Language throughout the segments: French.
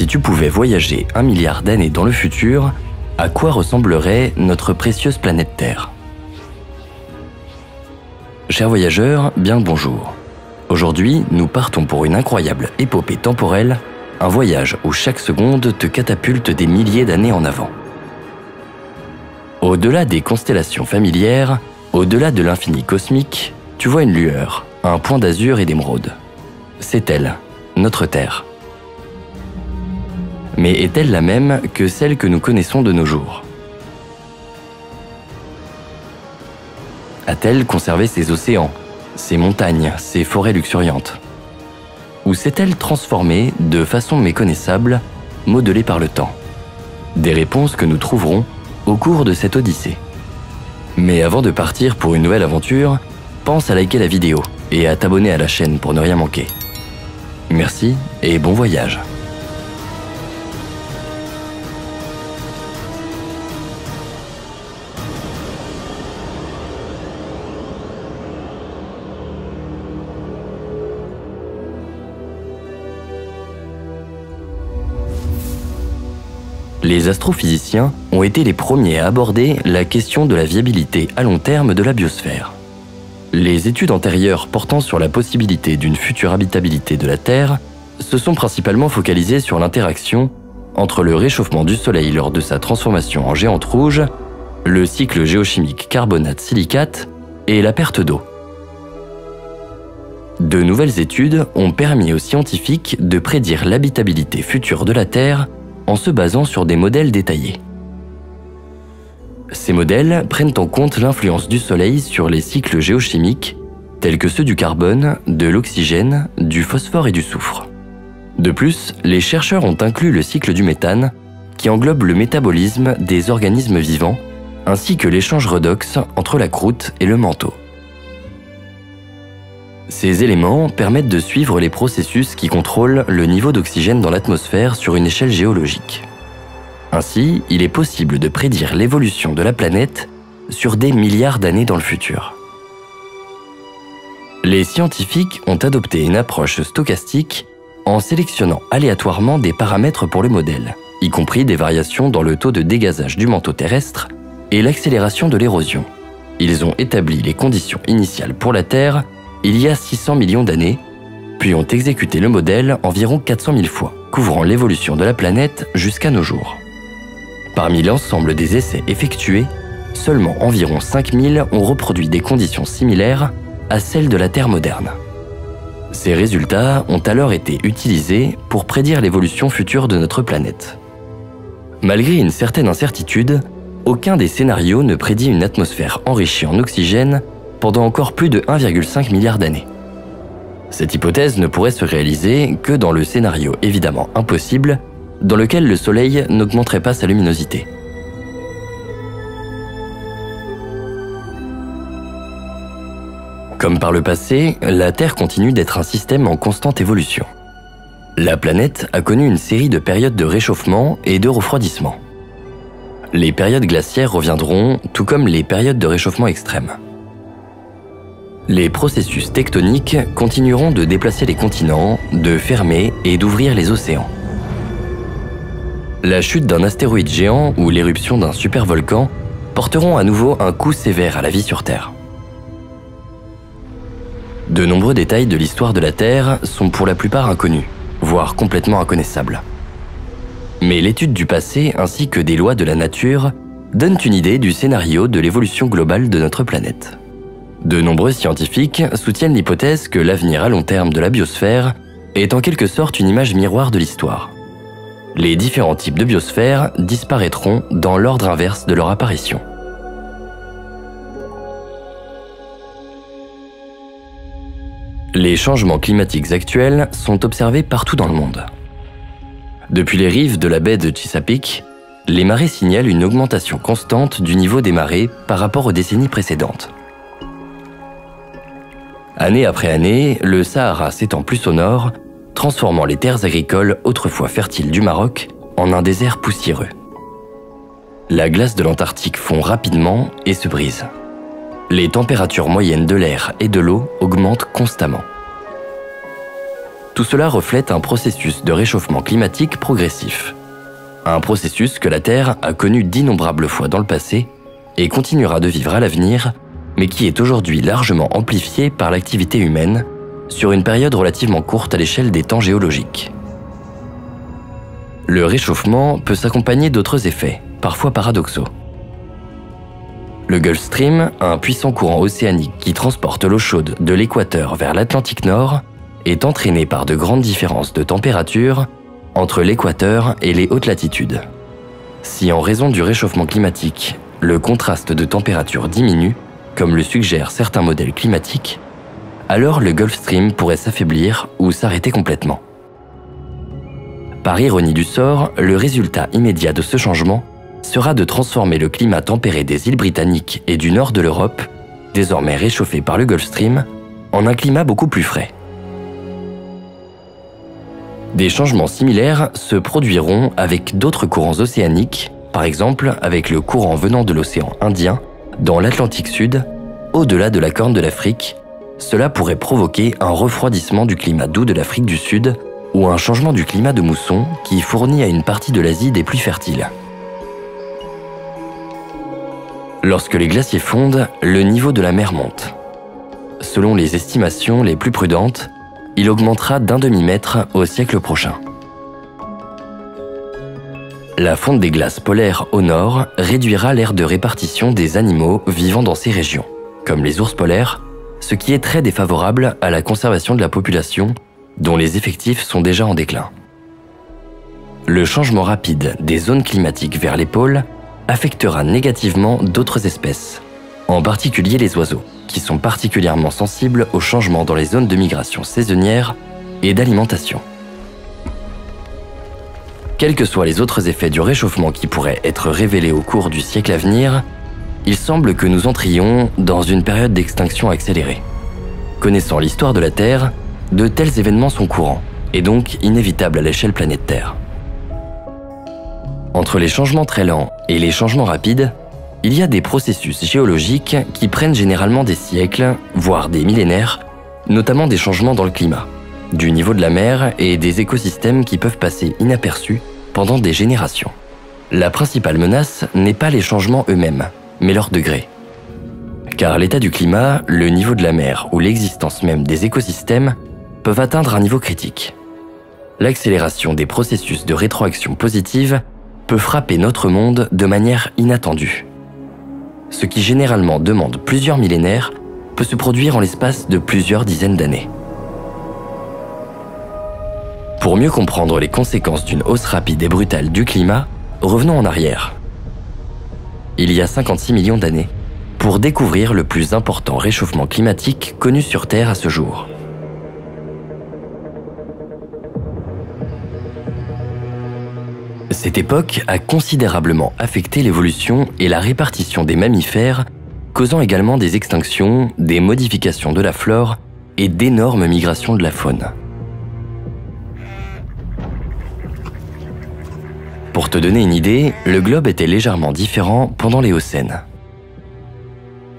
Si tu pouvais voyager 1 milliard d'années dans le futur, à quoi ressemblerait notre précieuse planète Terre? Chers voyageurs, bien le bonjour. Aujourd'hui, nous partons pour une incroyable épopée temporelle, un voyage où chaque seconde te catapulte des milliers d'années en avant. Au-delà des constellations familières, au-delà de l'infini cosmique, tu vois une lueur, un point d'azur et d'émeraude. C'est elle, notre Terre. Mais est-elle la même que celle que nous connaissons de nos jours? A-t-elle conservé ses océans, ses montagnes, ses forêts luxuriantes? Ou s'est-elle transformée de façon méconnaissable, modelée par le temps? Des réponses que nous trouverons au cours de cette odyssée. Mais avant de partir pour une nouvelle aventure, pense à liker la vidéo et à t'abonner à la chaîne pour ne rien manquer. Merci et bon voyage. Les astrophysiciens ont été les premiers à aborder la question de la viabilité à long terme de la biosphère. Les études antérieures portant sur la possibilité d'une future habitabilité de la Terre se sont principalement focalisées sur l'interaction entre le réchauffement du Soleil lors de sa transformation en géante rouge, le cycle géochimique carbonate-silicate et la perte d'eau. De nouvelles études ont permis aux scientifiques de prédire l'habitabilité future de la Terre en se basant sur des modèles détaillés. Ces modèles prennent en compte l'influence du Soleil sur les cycles géochimiques, tels que ceux du carbone, de l'oxygène, du phosphore et du soufre. De plus, les chercheurs ont inclus le cycle du méthane, qui englobe le métabolisme des organismes vivants, ainsi que l'échange redox entre la croûte et le manteau. Ces éléments permettent de suivre les processus qui contrôlent le niveau d'oxygène dans l'atmosphère sur une échelle géologique. Ainsi, il est possible de prédire l'évolution de la planète sur des milliards d'années dans le futur. Les scientifiques ont adopté une approche stochastique en sélectionnant aléatoirement des paramètres pour le modèle, y compris des variations dans le taux de dégazage du manteau terrestre et l'accélération de l'érosion. Ils ont établi les conditions initiales pour la Terre il y a 600 millions d'années, puis ont exécuté le modèle environ 400 000 fois, couvrant l'évolution de la planète jusqu'à nos jours. Parmi l'ensemble des essais effectués, seulement environ 5000 ont reproduit des conditions similaires à celles de la Terre moderne. Ces résultats ont alors été utilisés pour prédire l'évolution future de notre planète. Malgré une certaine incertitude, aucun des scénarios ne prédit une atmosphère enrichie en oxygène pendant encore plus de 1,5 milliard d'années. Cette hypothèse ne pourrait se réaliser que dans le scénario évidemment impossible, dans lequel le Soleil n'augmenterait pas sa luminosité. Comme par le passé, la Terre continue d'être un système en constante évolution. La planète a connu une série de périodes de réchauffement et de refroidissement. Les périodes glaciaires reviendront, tout comme les périodes de réchauffement extrême. Les processus tectoniques continueront de déplacer les continents, de fermer et d'ouvrir les océans. La chute d'un astéroïde géant ou l'éruption d'un supervolcan porteront à nouveau un coup sévère à la vie sur Terre. De nombreux détails de l'histoire de la Terre sont pour la plupart inconnus, voire complètement inconnaissables. Mais l'étude du passé ainsi que des lois de la nature donnent une idée du scénario de l'évolution globale de notre planète. De nombreux scientifiques soutiennent l'hypothèse que l'avenir à long terme de la biosphère est en quelque sorte une image miroir de l'histoire. Les différents types de biosphères disparaîtront dans l'ordre inverse de leur apparition. Les changements climatiques actuels sont observés partout dans le monde. Depuis les rives de la baie de Chesapeake, les marées signalent une augmentation constante du niveau des marées par rapport aux décennies précédentes. Année après année, le Sahara s'étend plus au nord, transformant les terres agricoles autrefois fertiles du Maroc en un désert poussiéreux. La glace de l'Antarctique fond rapidement et se brise. Les températures moyennes de l'air et de l'eau augmentent constamment. Tout cela reflète un processus de réchauffement climatique progressif. Un processus que la Terre a connu d'innombrables fois dans le passé et continuera de vivre à l'avenir, mais qui est aujourd'hui largement amplifié par l'activité humaine sur une période relativement courte à l'échelle des temps géologiques. Le réchauffement peut s'accompagner d'autres effets, parfois paradoxaux. Le Gulf Stream, un puissant courant océanique qui transporte l'eau chaude de l'équateur vers l'Atlantique Nord, est entraîné par de grandes différences de température entre l'équateur et les hautes latitudes. Si en raison du réchauffement climatique, le contraste de température diminue, comme le suggèrent certains modèles climatiques, alors le Gulf Stream pourrait s'affaiblir ou s'arrêter complètement. Par ironie du sort, le résultat immédiat de ce changement sera de transformer le climat tempéré des îles britanniques et du nord de l'Europe, désormais réchauffé par le Gulf Stream, en un climat beaucoup plus frais. Des changements similaires se produiront avec d'autres courants océaniques, par exemple avec le courant venant de l'océan Indien, dans l'Atlantique Sud, au-delà de la Corne de l'Afrique. Cela pourrait provoquer un refroidissement du climat doux de l'Afrique du Sud ou un changement du climat de mousson qui fournit à une partie de l'Asie des pluies fertiles. Lorsque les glaciers fondent, le niveau de la mer monte. Selon les estimations les plus prudentes, il augmentera d'1 demi-mètre au siècle prochain. La fonte des glaces polaires au nord réduira l'aire de répartition des animaux vivant dans ces régions, comme les ours polaires, ce qui est très défavorable à la conservation de la population, dont les effectifs sont déjà en déclin. Le changement rapide des zones climatiques vers les pôles affectera négativement d'autres espèces, en particulier les oiseaux, qui sont particulièrement sensibles aux changements dans les zones de migration saisonnière et d'alimentation. Quels que soient les autres effets du réchauffement qui pourraient être révélés au cours du siècle à venir, il semble que nous entrions dans une période d'extinction accélérée. Connaissant l'histoire de la Terre, de tels événements sont courants, et donc inévitables à l'échelle planétaire. Entre les changements très lents et les changements rapides, il y a des processus géologiques qui prennent généralement des siècles, voire des millénaires, notamment des changements dans le climat, du niveau de la mer et des écosystèmes qui peuvent passer inaperçus pendant des générations. La principale menace n'est pas les changements eux-mêmes, mais leur degré. Car l'état du climat, le niveau de la mer ou l'existence même des écosystèmes peuvent atteindre un niveau critique. L'accélération des processus de rétroaction positive peut frapper notre monde de manière inattendue. Ce qui généralement demande plusieurs millénaires peut se produire en l'espace de plusieurs dizaines d'années. Pour mieux comprendre les conséquences d'une hausse rapide et brutale du climat, revenons en arrière. Il y a 56 millions d'années, pour découvrir le plus important réchauffement climatique connu sur Terre à ce jour. Cette époque a considérablement affecté l'évolution et la répartition des mammifères, causant également des extinctions, des modifications de la flore et d'énormes migrations de la faune. Pour te donner une idée, le globe était légèrement différent pendant l'Éocène.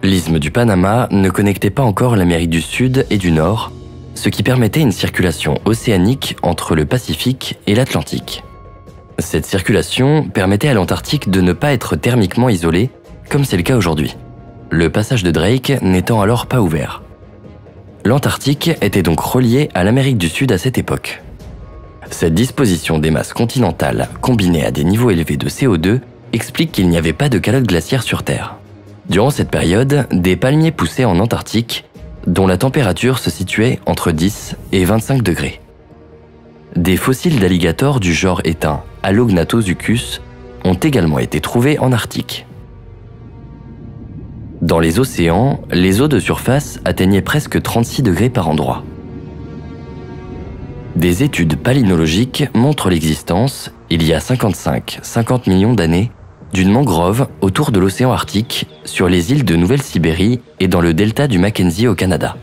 L'isthme du Panama ne connectait pas encore l'Amérique du Sud et du Nord, ce qui permettait une circulation océanique entre le Pacifique et l'Atlantique. Cette circulation permettait à l'Antarctique de ne pas être thermiquement isolée, comme c'est le cas aujourd'hui, le passage de Drake n'étant alors pas ouvert. L'Antarctique était donc relié à l'Amérique du Sud à cette époque. Cette disposition des masses continentales, combinée à des niveaux élevés de CO2, explique qu'il n'y avait pas de calotte glaciaire sur Terre. Durant cette période, des palmiers poussaient en Antarctique, dont la température se situait entre 10 et 25 degrés. Des fossiles d'alligators du genre éteint Alognathosuchus ont également été trouvés en Arctique. Dans les océans, les eaux de surface atteignaient presque 36 degrés par endroit. Des études palynologiques montrent l'existence, il y a 55-50 millions d'années, d'une mangrove autour de l'océan Arctique, sur les îles de Nouvelle-Sibérie et dans le delta du Mackenzie au Canada.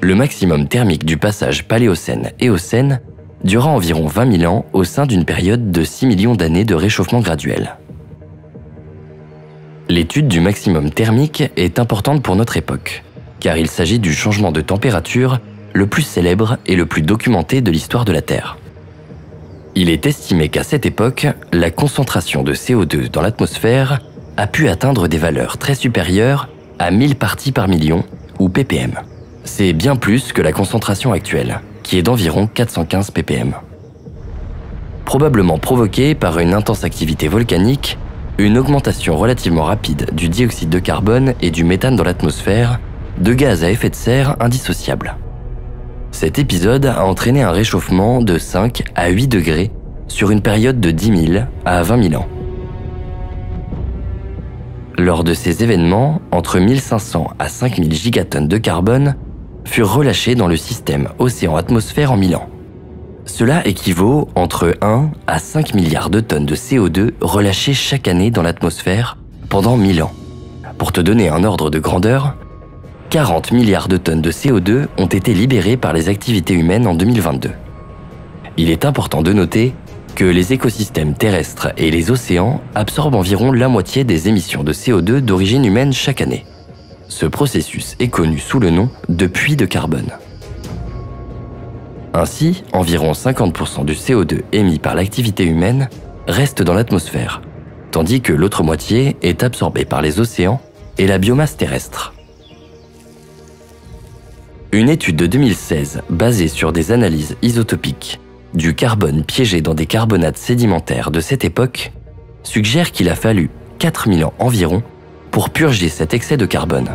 Le maximum thermique du passage Paléocène-Éocène dura environ 20 000 ans au sein d'une période de 6 millions d'années de réchauffement graduel. L'étude du maximum thermique est importante pour notre époque, car il s'agit du changement de température le plus célèbre et le plus documenté de l'histoire de la Terre. Il est estimé qu'à cette époque, la concentration de CO2 dans l'atmosphère a pu atteindre des valeurs très supérieures à 1000 parties par million, ou ppm. C'est bien plus que la concentration actuelle, qui est d'environ 415 ppm. Probablement provoquée par une intense activité volcanique, une augmentation relativement rapide du dioxyde de carbone et du méthane dans l'atmosphère, deux gaz à effet de serre indissociables. Cet épisode a entraîné un réchauffement de 5 à 8 degrés sur une période de 10 000 à 20 000 ans. Lors de ces événements, entre 1500 à 5000 gigatonnes de carbone furent relâchées dans le système océan-atmosphère en 1000 ans. Cela équivaut entre 1 à 5 milliards de tonnes de CO2 relâchées chaque année dans l'atmosphère pendant 1000 ans. Pour te donner un ordre de grandeur, 40 milliards de tonnes de CO2 ont été libérées par les activités humaines en 2022. Il est important de noter que les écosystèmes terrestres et les océans absorbent environ la moitié des émissions de CO2 d'origine humaine chaque année. Ce processus est connu sous le nom de puits de carbone. Ainsi, environ 50% du CO2 émis par l'activité humaine reste dans l'atmosphère, tandis que l'autre moitié est absorbée par les océans et la biomasse terrestre. Une étude de 2016 basée sur des analyses isotopiques du carbone piégé dans des carbonates sédimentaires de cette époque suggère qu'il a fallu 4000 ans environ pour purger cet excès de carbone.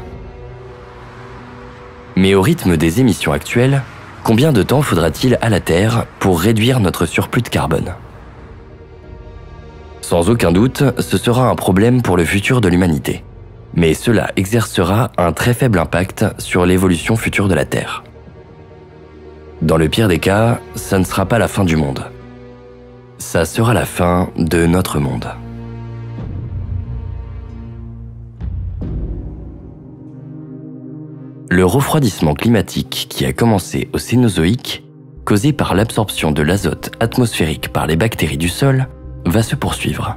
Mais au rythme des émissions actuelles, combien de temps faudra-t-il à la Terre pour réduire notre surplus de carbone? Sans aucun doute, ce sera un problème pour le futur de l'humanité. Mais cela exercera un très faible impact sur l'évolution future de la Terre. Dans le pire des cas, ça ne sera pas la fin du monde. Ça sera la fin de notre monde. Le refroidissement climatique qui a commencé au Cénozoïque, causé par l'absorption de l'azote atmosphérique par les bactéries du sol, va se poursuivre.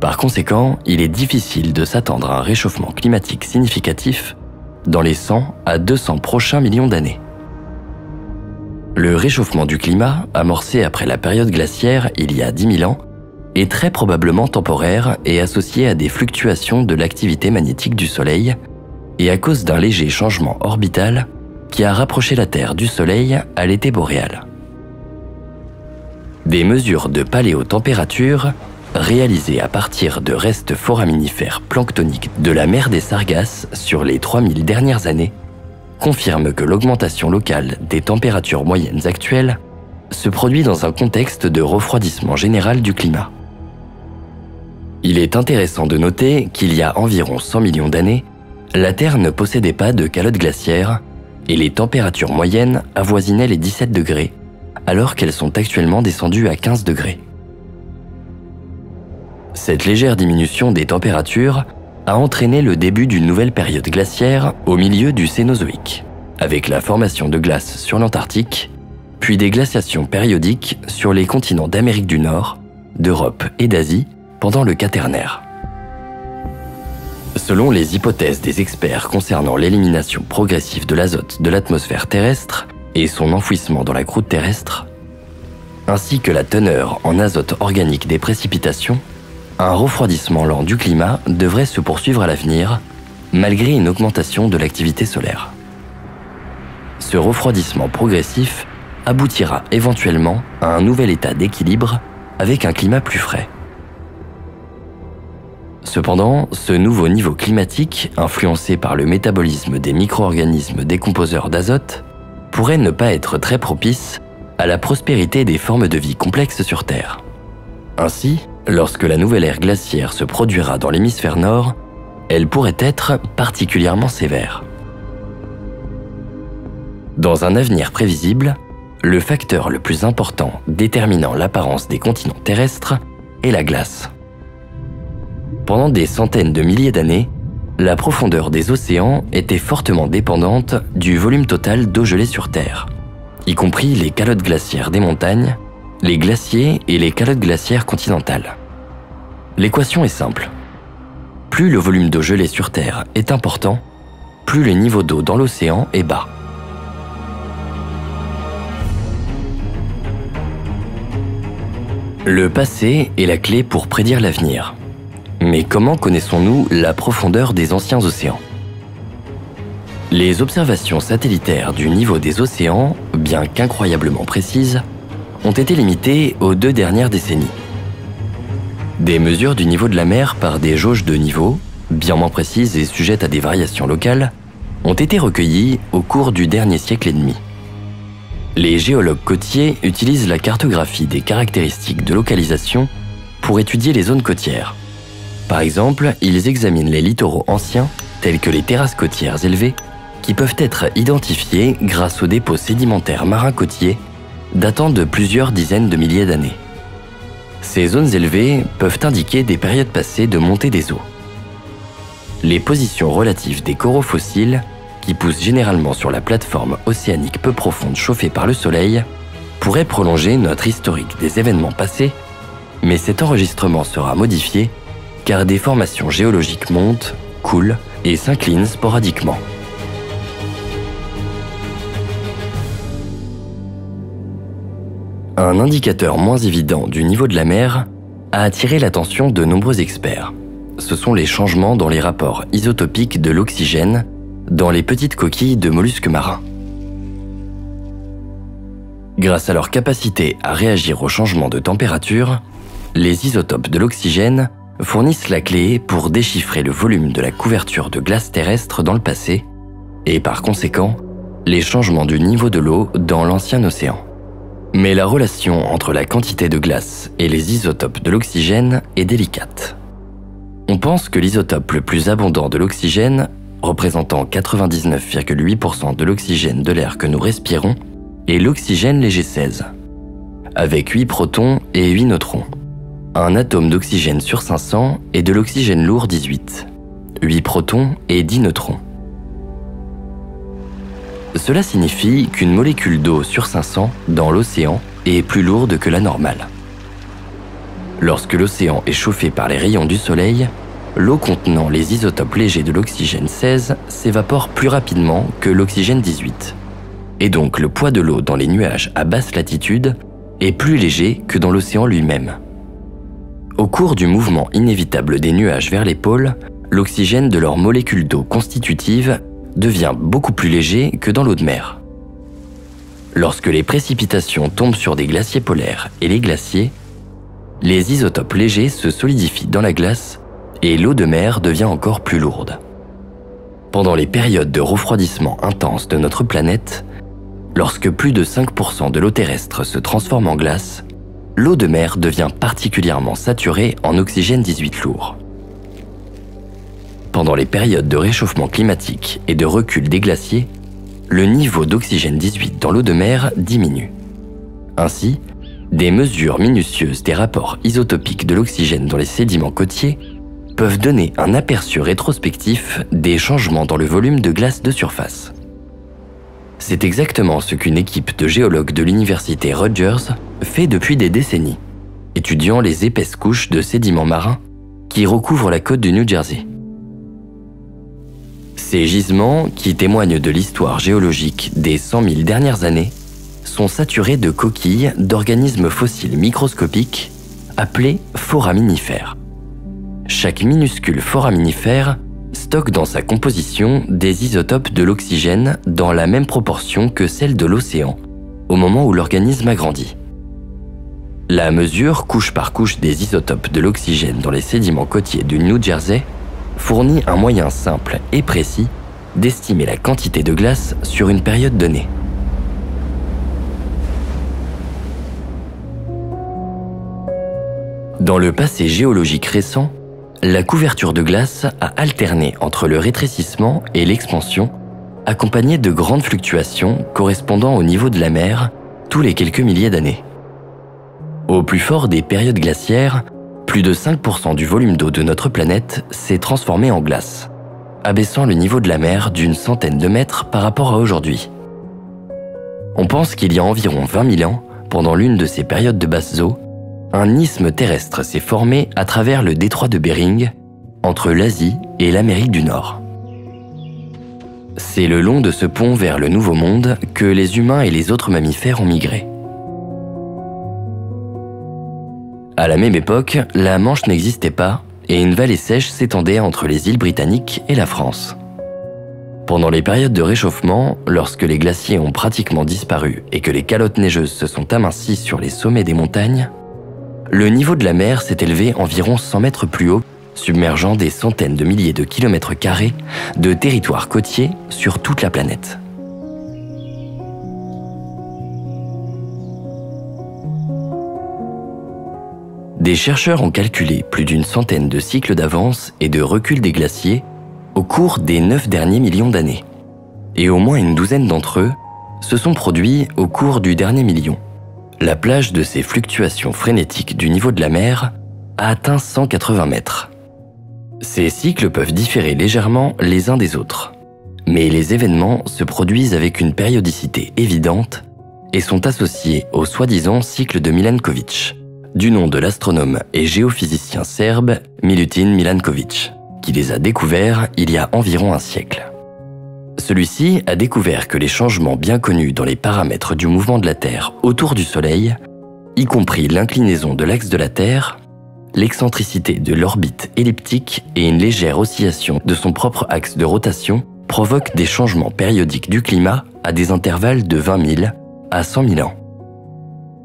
Par conséquent, il est difficile de s'attendre à un réchauffement climatique significatif dans les 100 à 200 prochains millions d'années. Le réchauffement du climat, amorcé après la période glaciaire il y a 10 000 ans, est très probablement temporaire et associé à des fluctuations de l'activité magnétique du Soleil et à cause d'un léger changement orbital qui a rapproché la Terre du Soleil à l'été boréal. Des mesures de paléotempérature réalisées à partir de restes foraminifères planctoniques de la mer des Sargasses sur les 3000 dernières années confirment que l'augmentation locale des températures moyennes actuelles se produit dans un contexte de refroidissement général du climat. Il est intéressant de noter qu'il y a environ 100 millions d'années, la Terre ne possédait pas de calotte glaciaire et les températures moyennes avoisinaient les 17 degrés, alors qu'elles sont actuellement descendues à 15 degrés. Cette légère diminution des températures a entraîné le début d'une nouvelle période glaciaire au milieu du Cénozoïque, avec la formation de glace sur l'Antarctique, puis des glaciations périodiques sur les continents d'Amérique du Nord, d'Europe et d'Asie pendant le Quaternaire. Selon les hypothèses des experts concernant l'élimination progressive de l'azote de l'atmosphère terrestre et son enfouissement dans la croûte terrestre, ainsi que la teneur en azote organique des précipitations, un refroidissement lent du climat devrait se poursuivre à l'avenir, malgré une augmentation de l'activité solaire. Ce refroidissement progressif aboutira éventuellement à un nouvel état d'équilibre avec un climat plus frais. Cependant, ce nouveau niveau climatique, influencé par le métabolisme des micro-organismes décomposeurs d'azote, pourrait ne pas être très propice à la prospérité des formes de vie complexes sur Terre. Ainsi, lorsque la nouvelle ère glaciaire se produira dans l'hémisphère nord, elle pourrait être particulièrement sévère. Dans un avenir prévisible, le facteur le plus important déterminant l'apparence des continents terrestres est la glace. Pendant des centaines de milliers d'années, la profondeur des océans était fortement dépendante du volume total d'eau gelée sur Terre, y compris les calottes glaciaires des montagnes, les glaciers et les calottes glaciaires continentales. L'équation est simple. Plus le volume d'eau gelée sur Terre est important, plus le niveau d'eau dans l'océan est bas. Le passé est la clé pour prédire l'avenir. Mais comment connaissons-nous la profondeur des anciens océans ? Les observations satellitaires du niveau des océans, bien qu'incroyablement précises, ont été limitées aux 2 dernières décennies. Des mesures du niveau de la mer par des jauges de niveau, bien moins précises et sujettes à des variations locales, ont été recueillies au cours du dernier siècle et demi. Les géologues côtiers utilisent la cartographie des caractéristiques de localisation pour étudier les zones côtières. Par exemple, ils examinent les littoraux anciens, tels que les terrasses côtières élevées, qui peuvent être identifiés grâce aux dépôts sédimentaires marins côtiers datant de plusieurs dizaines de milliers d'années. Ces zones élevées peuvent indiquer des périodes passées de montée des eaux. Les positions relatives des coraux fossiles, qui poussent généralement sur la plateforme océanique peu profonde chauffée par le soleil, pourraient prolonger notre historique des événements passés, mais cet enregistrement sera modifié car des formations géologiques montent, coulent et s'inclinent sporadiquement. Un indicateur moins évident du niveau de la mer a attiré l'attention de nombreux experts. Ce sont les changements dans les rapports isotopiques de l'oxygène dans les petites coquilles de mollusques marins. Grâce à leur capacité à réagir aux changements de température, les isotopes de l'oxygène fournissent la clé pour déchiffrer le volume de la couverture de glace terrestre dans le passé et par conséquent, les changements du niveau de l'eau dans l'ancien océan. Mais la relation entre la quantité de glace et les isotopes de l'oxygène est délicate. On pense que l'isotope le plus abondant de l'oxygène, représentant 99,8% de l'oxygène de l'air que nous respirons, est l'oxygène léger 16, avec 8 protons et 8 neutrons. Un atome d'oxygène sur 500 est de l'oxygène lourd 18, 8 protons et 10 neutrons. Cela signifie qu'une molécule d'eau sur 500 dans l'océan est plus lourde que la normale. Lorsque l'océan est chauffé par les rayons du soleil, l'eau contenant les isotopes légers de l'oxygène 16 s'évapore plus rapidement que l'oxygène 18. Et donc le poids de l'eau dans les nuages à basse latitude est plus léger que dans l'océan lui-même. Au cours du mouvement inévitable des nuages vers les pôles, l'oxygène de leur molécule d'eau constitutive devient beaucoup plus léger que dans l'eau de mer. Lorsque les précipitations tombent sur des glaciers polaires et les glaciers, les isotopes légers se solidifient dans la glace et l'eau de mer devient encore plus lourde. Pendant les périodes de refroidissement intense de notre planète, lorsque plus de 5% de l'eau terrestre se transforme en glace, l'eau de mer devient particulièrement saturée en oxygène 18 lourd. Pendant les périodes de réchauffement climatique et de recul des glaciers, le niveau d'oxygène 18 dans l'eau de mer diminue. Ainsi, des mesures minutieuses des rapports isotopiques de l'oxygène dans les sédiments côtiers peuvent donner un aperçu rétrospectif des changements dans le volume de glace de surface. C'est exactement ce qu'une équipe de géologues de l'université Rutgers fait depuis des décennies, étudiant les épaisses couches de sédiments marins qui recouvrent la côte du New Jersey. Ces gisements, qui témoignent de l'histoire géologique des 100 000 dernières années, sont saturés de coquilles d'organismes fossiles microscopiques appelés foraminifères. Chaque minuscule foraminifère stocke dans sa composition des isotopes de l'oxygène dans la même proportion que celle de l'océan, au moment où l'organisme a grandi. La mesure couche par couche des isotopes de l'oxygène dans les sédiments côtiers du New Jersey fournit un moyen simple et précis d'estimer la quantité de glace sur une période donnée. Dans le passé géologique récent, la couverture de glace a alterné entre le rétrécissement et l'expansion, accompagnée de grandes fluctuations correspondant au niveau de la mer tous les quelques milliers d'années. Au plus fort des périodes glaciaires, plus de 5% du volume d'eau de notre planète s'est transformé en glace, abaissant le niveau de la mer d'une centaine de mètres par rapport à aujourd'hui. On pense qu'il y a environ 20 000 ans, pendant l'une de ces périodes de basses eaux, un isthme terrestre s'est formé à travers le détroit de Bering, entre l'Asie et l'Amérique du Nord. C'est le long de ce pont vers le Nouveau Monde que les humains et les autres mammifères ont migré. À la même époque, la Manche n'existait pas et une vallée sèche s'étendait entre les îles britanniques et la France. Pendant les périodes de réchauffement, lorsque les glaciers ont pratiquement disparu et que les calottes neigeuses se sont amincies sur les sommets des montagnes, le niveau de la mer s'est élevé environ 100 mètres plus haut, submergeant des centaines de milliers de kilomètres carrés de territoires côtiers sur toute la planète. Des chercheurs ont calculé plus d'une centaine de cycles d'avance et de recul des glaciers au cours des 9 derniers millions d'années. Et au moins une douzaine d'entre eux se sont produits au cours du dernier million. La plage de ces fluctuations frénétiques du niveau de la mer a atteint 180 mètres. Ces cycles peuvent différer légèrement les uns des autres, mais les événements se produisent avec une périodicité évidente et sont associés au soi-disant cycle de Milankovitch, du nom de l'astronome et géophysicien serbe Milutin Milanković, qui les a découverts il y a environ un siècle. Celui-ci a découvert que les changements bien connus dans les paramètres du mouvement de la Terre autour du Soleil, y compris l'inclinaison de l'axe de la Terre, l'excentricité de l'orbite elliptique et une légère oscillation de son propre axe de rotation, provoquent des changements périodiques du climat à des intervalles de 20 000 à 100 000 ans.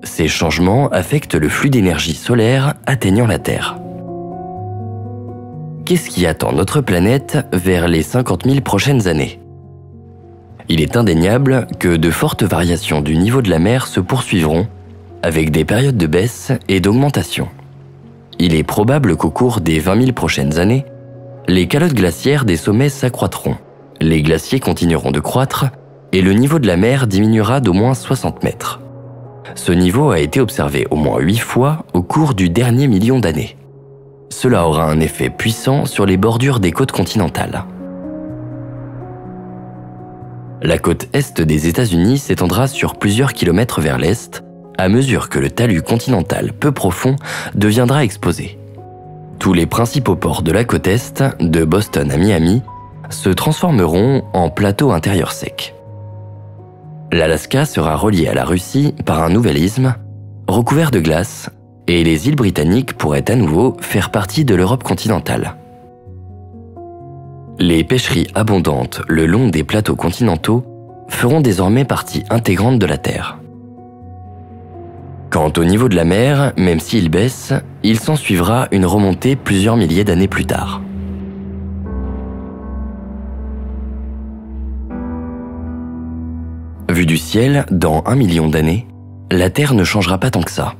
Ces changements affectent le flux d'énergie solaire atteignant la Terre. Qu'est-ce qui attend notre planète vers les 50 000 prochaines années ? Il est indéniable que de fortes variations du niveau de la mer se poursuivront, avec des périodes de baisse et d'augmentation. Il est probable qu'au cours des 20 000 prochaines années, les calottes glaciaires des sommets s'accroîtront, les glaciers continueront de croître et le niveau de la mer diminuera d'au moins 60 mètres. Ce niveau a été observé au moins 8 fois au cours du dernier million d'années. Cela aura un effet puissant sur les bordures des côtes continentales. La côte est des États-Unis s'étendra sur plusieurs kilomètres vers l'est, à mesure que le talus continental peu profond deviendra exposé. Tous les principaux ports de la côte est, de Boston à Miami, se transformeront en plateaux intérieurs secs. L'Alaska sera relié à la Russie par un nouvel isthme, recouvert de glace, et les îles britanniques pourraient à nouveau faire partie de l'Europe continentale. Les pêcheries abondantes le long des plateaux continentaux feront désormais partie intégrante de la Terre. Quant au niveau de la mer, même s'il baisse, il s'ensuivra une remontée plusieurs milliers d'années plus tard. Vu du ciel, dans 1 million d'années, la Terre ne changera pas tant que ça.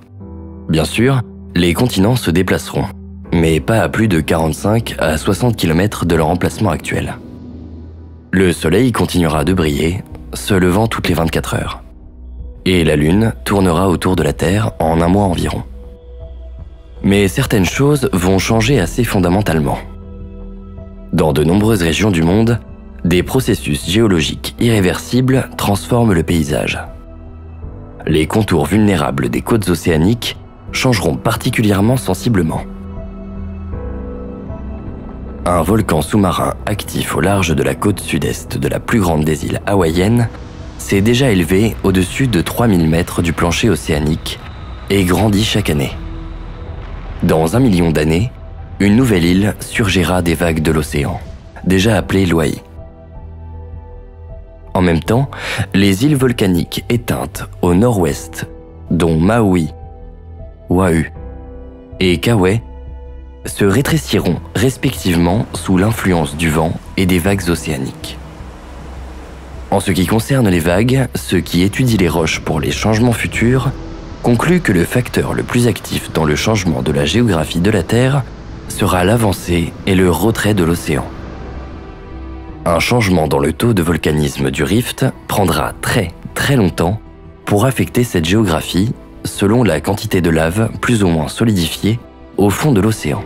Bien sûr, les continents se déplaceront, mais pas à plus de 45 à 60 km de leur emplacement actuel. Le Soleil continuera de briller, se levant toutes les 24 heures. Et la Lune tournera autour de la Terre en un mois environ. Mais certaines choses vont changer assez fondamentalement. Dans de nombreuses régions du monde, des processus géologiques irréversibles transforment le paysage. Les contours vulnérables des côtes océaniques changeront particulièrement sensiblement. Un volcan sous-marin actif au large de la côte sud-est de la plus grande des îles hawaïennes s'est déjà élevé au-dessus de 3000 mètres du plancher océanique et grandit chaque année. Dans 1 million d'années, une nouvelle île surgira des vagues de l'océan, déjà appelée l'Hawaï. En même temps, les îles volcaniques éteintes au nord-ouest, dont Maui, Oahu et Kauai, se rétréciront respectivement sous l'influence du vent et des vagues océaniques. En ce qui concerne les vagues, ceux qui étudient les roches pour les changements futurs concluent que le facteur le plus actif dans le changement de la géographie de la Terre sera l'avancée et le retrait de l'océan. Un changement dans le taux de volcanisme du rift prendra très longtemps pour affecter cette géographie selon la quantité de lave plus ou moins solidifiée au fond de l'océan.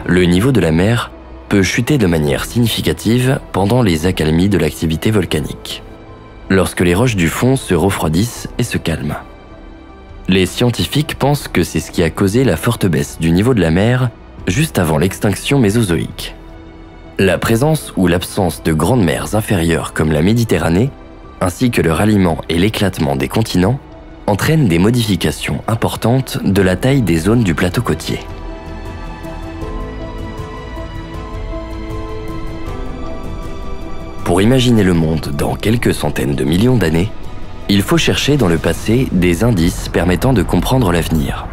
Le niveau de la mer peut chuter de manière significative pendant les accalmies de l'activité volcanique, lorsque les roches du fond se refroidissent et se calment. Les scientifiques pensent que c'est ce qui a causé la forte baisse du niveau de la mer juste avant l'extinction mésozoïque. La présence ou l'absence de grandes mers inférieures comme la Méditerranée, ainsi que le ralliement et l'éclatement des continents, entraîne des modifications importantes de la taille des zones du plateau côtier. Pour imaginer le monde dans quelques centaines de millions d'années, il faut chercher dans le passé des indices permettant de comprendre l'avenir.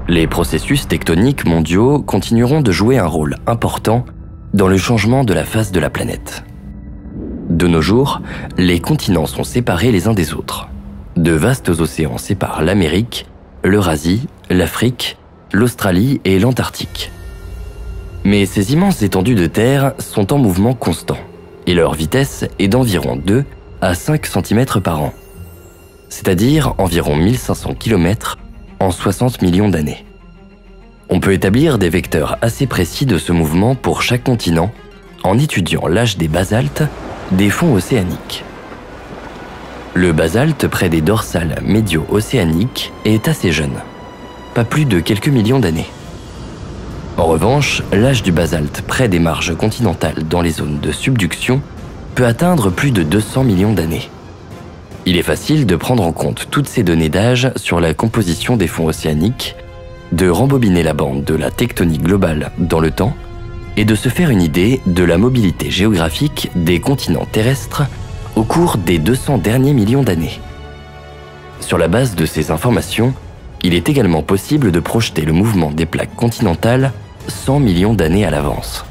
Les processus tectoniques mondiaux continueront de jouer un rôle important dans le changement de la face de la planète. De nos jours, les continents sont séparés les uns des autres. De vastes océans séparent l'Amérique, l'Eurasie, l'Afrique, l'Australie et l'Antarctique. Mais ces immenses étendues de terre sont en mouvement constant, et leur vitesse est d'environ 2 à 5 cm par an, c'est-à-dire environ 1500 km en 60 millions d'années. On peut établir des vecteurs assez précis de ce mouvement pour chaque continent en étudiant l'âge des basaltes des fonds océaniques. Le basalte près des dorsales médio-océaniques est assez jeune, pas plus de quelques millions d'années. En revanche, l'âge du basalte près des marges continentales dans les zones de subduction peut atteindre plus de 200 millions d'années. Il est facile de prendre en compte toutes ces données d'âge sur la composition des fonds océaniques, de rembobiner la bande de la tectonique globale dans le temps et de se faire une idée de la mobilité géographique des continents terrestres au cours des 200 derniers millions d'années. Sur la base de ces informations, il est également possible de projeter le mouvement des plaques continentales 100 millions d'années à l'avance.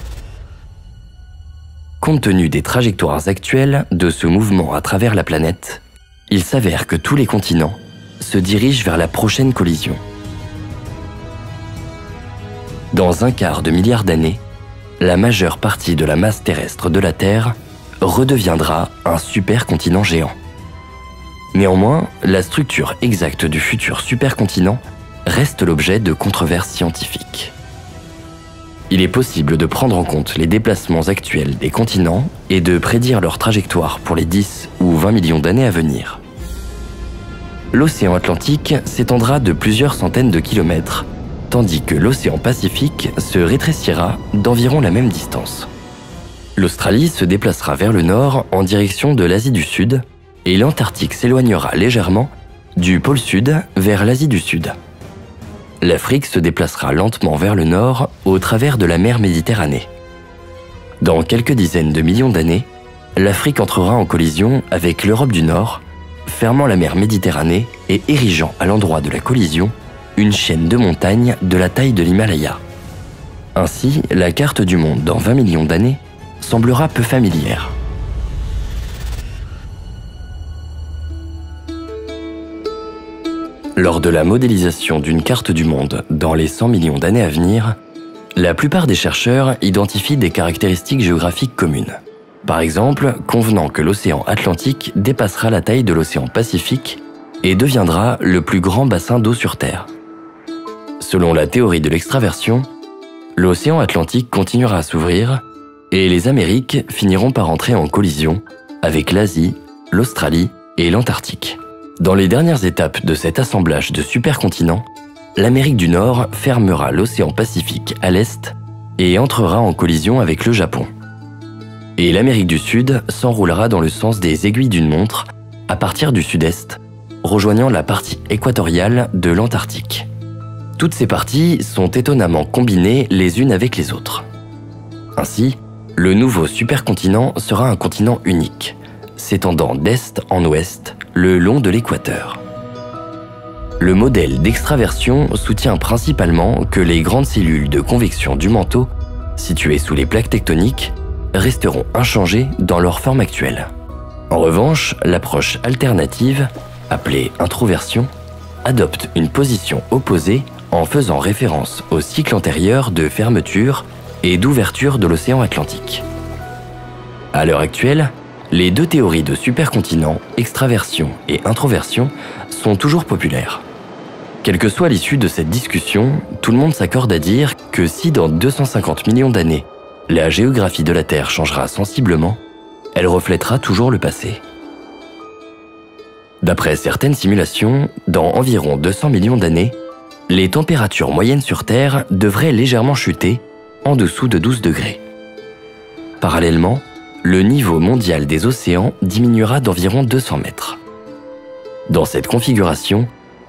Compte tenu des trajectoires actuelles de ce mouvement à travers la planète, il s'avère que tous les continents se dirigent vers la prochaine collision. Dans un quart de milliard d'années, la majeure partie de la masse terrestre de la Terre redeviendra un supercontinent géant. Néanmoins, la structure exacte du futur supercontinent reste l'objet de controverses scientifiques. Il est possible de prendre en compte les déplacements actuels des continents et de prédire leur trajectoire pour les 10 ou 20 millions d'années à venir. L'océan Atlantique s'étendra de plusieurs centaines de kilomètres, tandis que l'océan Pacifique se rétrécira d'environ la même distance. L'Australie se déplacera vers le nord en direction de l'Asie du Sud et l'Antarctique s'éloignera légèrement du pôle Sud vers l'Asie du Sud. L'Afrique se déplacera lentement vers le nord au travers de la mer Méditerranée. Dans quelques dizaines de millions d'années, l'Afrique entrera en collision avec l'Europe du Nord, fermant la mer Méditerranée et érigeant à l'endroit de la collision une chaîne de montagnes de la taille de l'Himalaya. Ainsi, la carte du monde dans 20 millions d'années semblera peu familière. Lors de la modélisation d'une carte du monde dans les 100 millions d'années à venir, la plupart des chercheurs identifient des caractéristiques géographiques communes. Par exemple, convenant que l'océan Atlantique dépassera la taille de l'océan Pacifique et deviendra le plus grand bassin d'eau sur Terre. Selon la théorie de l'extraversion, l'océan Atlantique continuera à s'ouvrir et les Amériques finiront par entrer en collision avec l'Asie, l'Australie et l'Antarctique. Dans les dernières étapes de cet assemblage de supercontinents, l'Amérique du Nord fermera l'océan Pacifique à l'est et entrera en collision avec le Japon. Et l'Amérique du Sud s'enroulera dans le sens des aiguilles d'une montre à partir du sud-est, rejoignant la partie équatoriale de l'Antarctique. Toutes ces parties sont étonnamment combinées les unes avec les autres. Ainsi, le nouveau supercontinent sera un continent unique, s'étendant d'est en ouest le long de l'équateur. Le modèle d'extraversion soutient principalement que les grandes cellules de convection du manteau, situées sous les plaques tectoniques, resteront inchangées dans leur forme actuelle. En revanche, l'approche alternative, appelée introversion, adopte une position opposée en faisant référence au cycle antérieur de fermeture et d'ouverture de l'océan Atlantique. À l'heure actuelle, les deux théories de supercontinents, extraversion et introversion, sont toujours populaires. Quelle que soit l'issue de cette discussion, tout le monde s'accorde à dire que si dans 250 millions d'années, la géographie de la Terre changera sensiblement, elle reflètera toujours le passé. D'après certaines simulations, dans environ 200 millions d'années, les températures moyennes sur Terre devraient légèrement chuter en dessous de 12 degrés. Parallèlement, le niveau mondial des océans diminuera d'environ 200 mètres. Dans cette configuration,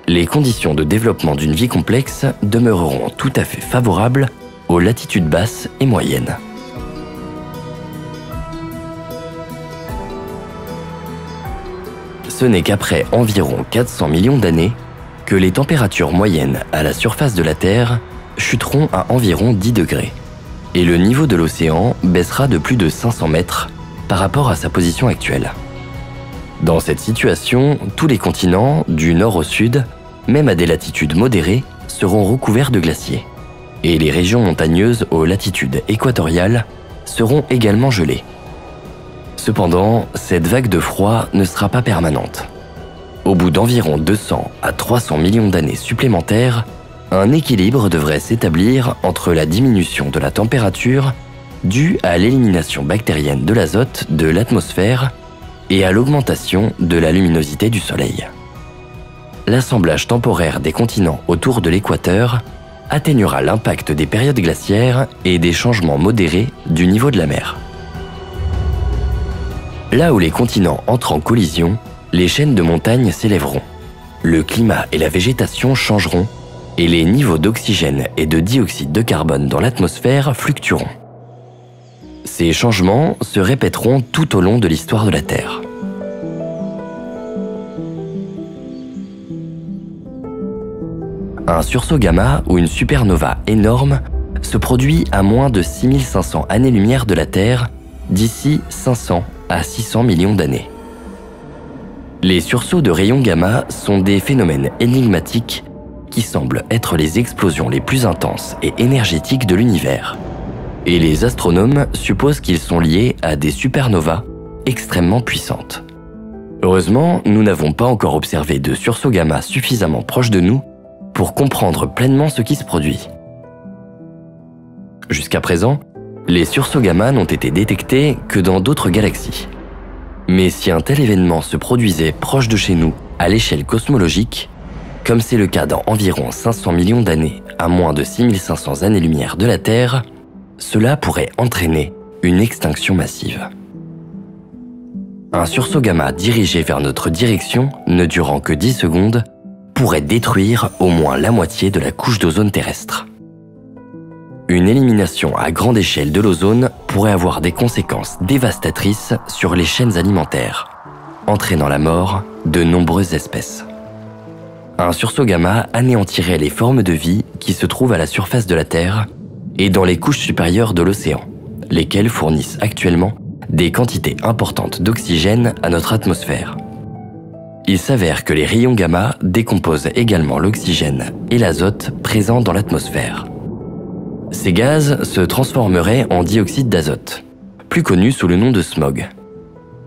les conditions de développement d'une vie complexe demeureront tout à fait favorables aux latitudes basses et moyennes. Ce n'est qu'après environ 400 millions d'années que les températures moyennes à la surface de la Terre chuteront à environ 10 degrés et le niveau de l'océan baissera de plus de 500 mètres par rapport à sa position actuelle. Dans cette situation, tous les continents, du nord au sud, même à des latitudes modérées, seront recouverts de glaciers. Et les régions montagneuses aux latitudes équatoriales seront également gelées. Cependant, cette vague de froid ne sera pas permanente. Au bout d'environ 200 à 300 millions d'années supplémentaires, un équilibre devrait s'établir entre la diminution de la température due à l'élimination bactérienne de l'azote de l'atmosphère et à l'augmentation de la luminosité du Soleil. L'assemblage temporaire des continents autour de l'équateur atténuera l'impact des périodes glaciaires et des changements modérés du niveau de la mer. Là où les continents entrent en collision, les chaînes de montagnes s'élèveront. Le climat et la végétation changeront et les niveaux d'oxygène et de dioxyde de carbone dans l'atmosphère fluctueront. Ces changements se répéteront tout au long de l'histoire de la Terre. Un sursaut gamma ou une supernova énorme se produit à moins de 6500 années-lumière de la Terre d'ici 500 à 600 millions d'années. Les sursauts de rayons gamma sont des phénomènes énigmatiques qui semblent être les explosions les plus intenses et énergétiques de l'univers. Et les astronomes supposent qu'ils sont liés à des supernovas extrêmement puissantes. Heureusement, nous n'avons pas encore observé de sursauts gamma suffisamment proches de nous pour comprendre pleinement ce qui se produit. Jusqu'à présent, les sursauts gamma n'ont été détectés que dans d'autres galaxies. Mais si un tel événement se produisait proche de chez nous à l'échelle cosmologique, comme c'est le cas dans environ 500 millions d'années à moins de 6500 années-lumière de la Terre, cela pourrait entraîner une extinction massive. Un sursaut gamma dirigé vers notre direction, ne durant que 10 secondes, pourrait détruire au moins la moitié de la couche d'ozone terrestre. Une élimination à grande échelle de l'ozone pourrait avoir des conséquences dévastatrices sur les chaînes alimentaires, entraînant la mort de nombreuses espèces. Un sursaut gamma anéantirait les formes de vie qui se trouvent à la surface de la Terre et dans les couches supérieures de l'océan, lesquelles fournissent actuellement des quantités importantes d'oxygène à notre atmosphère. Il s'avère que les rayons gamma décomposent également l'oxygène et l'azote présents dans l'atmosphère. Ces gaz se transformeraient en dioxyde d'azote, plus connu sous le nom de smog.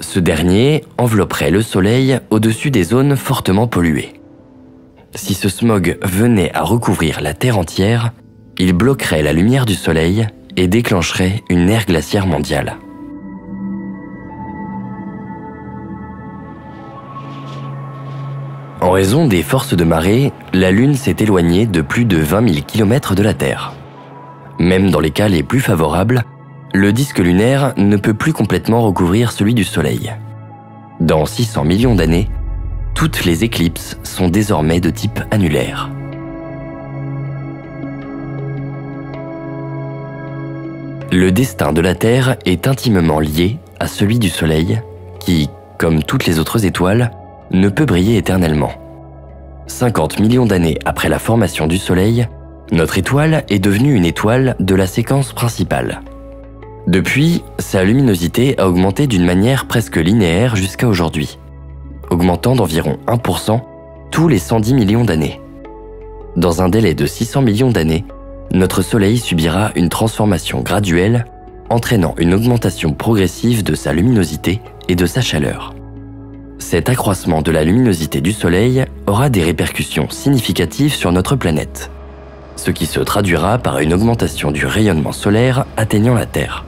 Ce dernier envelopperait le Soleil au-dessus des zones fortement polluées. Si ce smog venait à recouvrir la Terre entière, il bloquerait la lumière du Soleil et déclencherait une ère glaciaire mondiale. En raison des forces de marée, la Lune s'est éloignée de plus de 20 000 km de la Terre. Même dans les cas les plus favorables, le disque lunaire ne peut plus complètement recouvrir celui du Soleil. Dans 600 millions d'années, toutes les éclipses sont désormais de type annulaire. Le destin de la Terre est intimement lié à celui du Soleil, qui, comme toutes les autres étoiles, ne peut briller éternellement. 50 millions d'années après la formation du Soleil, notre étoile est devenue une étoile de la séquence principale. Depuis, sa luminosité a augmenté d'une manière presque linéaire jusqu'à aujourd'hui, augmentant d'environ 1% tous les 110 millions d'années. Dans un délai de 600 millions d'années, notre Soleil subira une transformation graduelle, entraînant une augmentation progressive de sa luminosité et de sa chaleur. Cet accroissement de la luminosité du Soleil aura des répercussions significatives sur notre planète, ce qui se traduira par une augmentation du rayonnement solaire atteignant la Terre.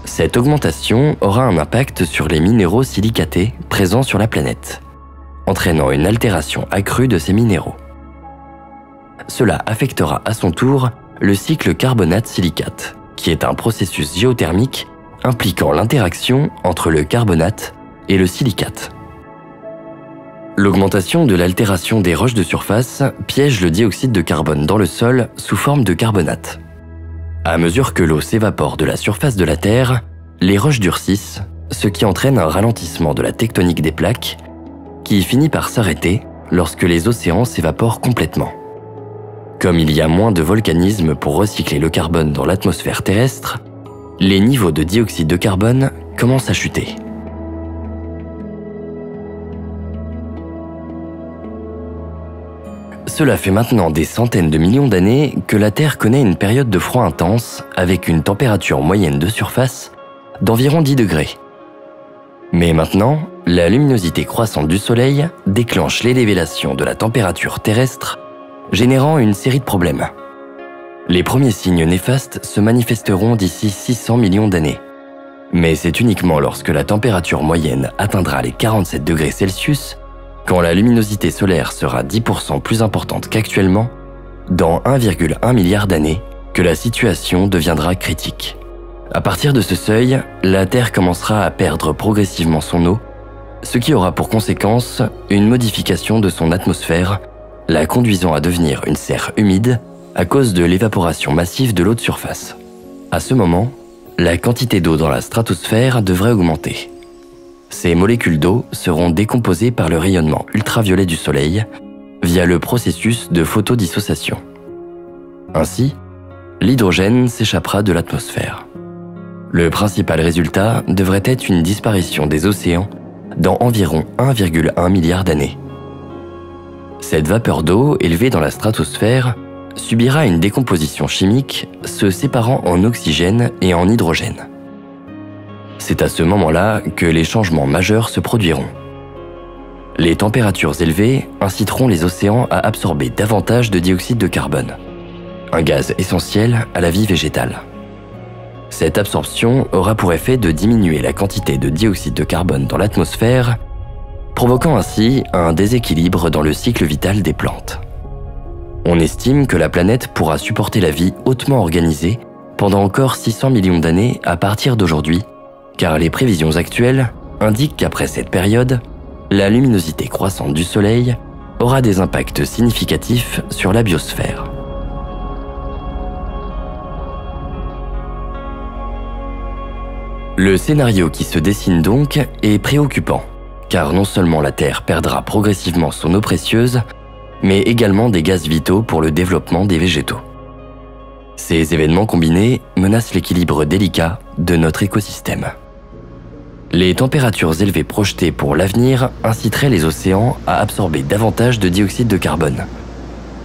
Cette augmentation aura un impact sur les minéraux silicatés présents sur la planète, entraînant une altération accrue de ces minéraux. Cela affectera à son tour le cycle carbonate-silicate, qui est un processus géothermique impliquant l'interaction entre le carbonate et le silicate. L'augmentation de l'altération des roches de surface piège le dioxyde de carbone dans le sol sous forme de carbonate. À mesure que l'eau s'évapore de la surface de la Terre, les roches durcissent, ce qui entraîne un ralentissement de la tectonique des plaques, qui finit par s'arrêter lorsque les océans s'évaporent complètement. Comme il y a moins de volcanisme pour recycler le carbone dans l'atmosphère terrestre, les niveaux de dioxyde de carbone commencent à chuter. Cela fait maintenant des centaines de millions d'années que la Terre connaît une période de froid intense avec une température moyenne de surface d'environ 10 degrés. Mais maintenant, la luminosité croissante du Soleil déclenche l'élévation de la température terrestre, générant une série de problèmes. Les premiers signes néfastes se manifesteront d'ici 600 millions d'années. Mais c'est uniquement lorsque la température moyenne atteindra les 47 degrés Celsius, quand la luminosité solaire sera 10% plus importante qu'actuellement, dans 1,1 milliard d'années, que la situation deviendra critique. À partir de ce seuil, la Terre commencera à perdre progressivement son eau, ce qui aura pour conséquence une modification de son atmosphère, la conduisant à devenir une serre humide à cause de l'évaporation massive de l'eau de surface. À ce moment, la quantité d'eau dans la stratosphère devrait augmenter. Ces molécules d'eau seront décomposées par le rayonnement ultraviolet du Soleil via le processus de photodissociation. Ainsi, l'hydrogène s'échappera de l'atmosphère. Le principal résultat devrait être une disparition des océans dans environ 1,1 milliard d'années. Cette vapeur d'eau élevée dans la stratosphère subira une décomposition chimique se séparant en oxygène et en hydrogène. C'est à ce moment-là que les changements majeurs se produiront. Les températures élevées inciteront les océans à absorber davantage de dioxyde de carbone, un gaz essentiel à la vie végétale. Cette absorption aura pour effet de diminuer la quantité de dioxyde de carbone dans l'atmosphère, provoquant ainsi un déséquilibre dans le cycle vital des plantes. On estime que la planète pourra supporter la vie hautement organisée pendant encore 600 millions d'années à partir d'aujourd'hui, car les prévisions actuelles indiquent qu'après cette période, la luminosité croissante du Soleil aura des impacts significatifs sur la biosphère. Le scénario qui se dessine donc est préoccupant, car non seulement la Terre perdra progressivement son eau précieuse, mais également des gaz vitaux pour le développement des végétaux. Ces événements combinés menacent l'équilibre délicat de notre écosystème. Les températures élevées projetées pour l'avenir inciteraient les océans à absorber davantage de dioxyde de carbone,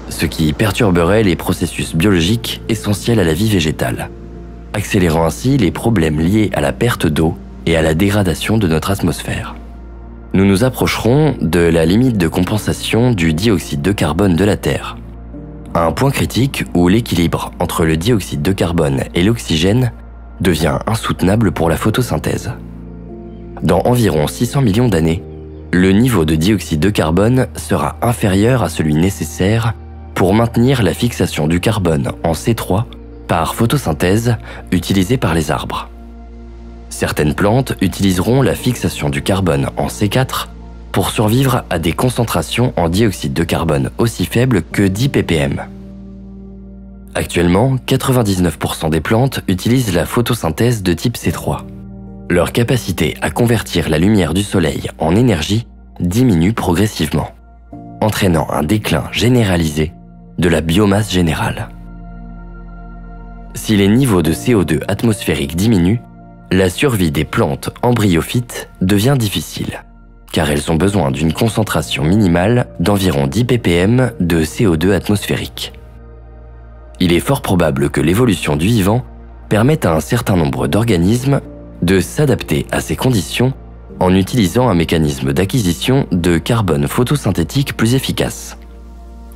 ce qui perturberait les processus biologiques essentiels à la vie végétale, accélérant ainsi les problèmes liés à la perte d'eau et à la dégradation de notre atmosphère. Nous nous approcherons de la limite de compensation du dioxyde de carbone de la Terre, un point critique où l'équilibre entre le dioxyde de carbone et l'oxygène devient insoutenable pour la photosynthèse. Dans environ 600 millions d'années, le niveau de dioxyde de carbone sera inférieur à celui nécessaire pour maintenir la fixation du carbone en C3 par photosynthèse utilisée par les arbres. Certaines plantes utiliseront la fixation du carbone en C4 pour survivre à des concentrations en dioxyde de carbone aussi faibles que 10 ppm. Actuellement, 99% des plantes utilisent la photosynthèse de type C3. Leur capacité à convertir la lumière du soleil en énergie diminue progressivement, entraînant un déclin généralisé de la biomasse générale. Si les niveaux de CO2 atmosphérique diminuent, la survie des plantes embryophytes devient difficile, car elles ont besoin d'une concentration minimale d'environ 10 ppm de CO2 atmosphérique. Il est fort probable que l'évolution du vivant permette à un certain nombre d'organismes de s'adapter à ces conditions en utilisant un mécanisme d'acquisition de carbone photosynthétique plus efficace.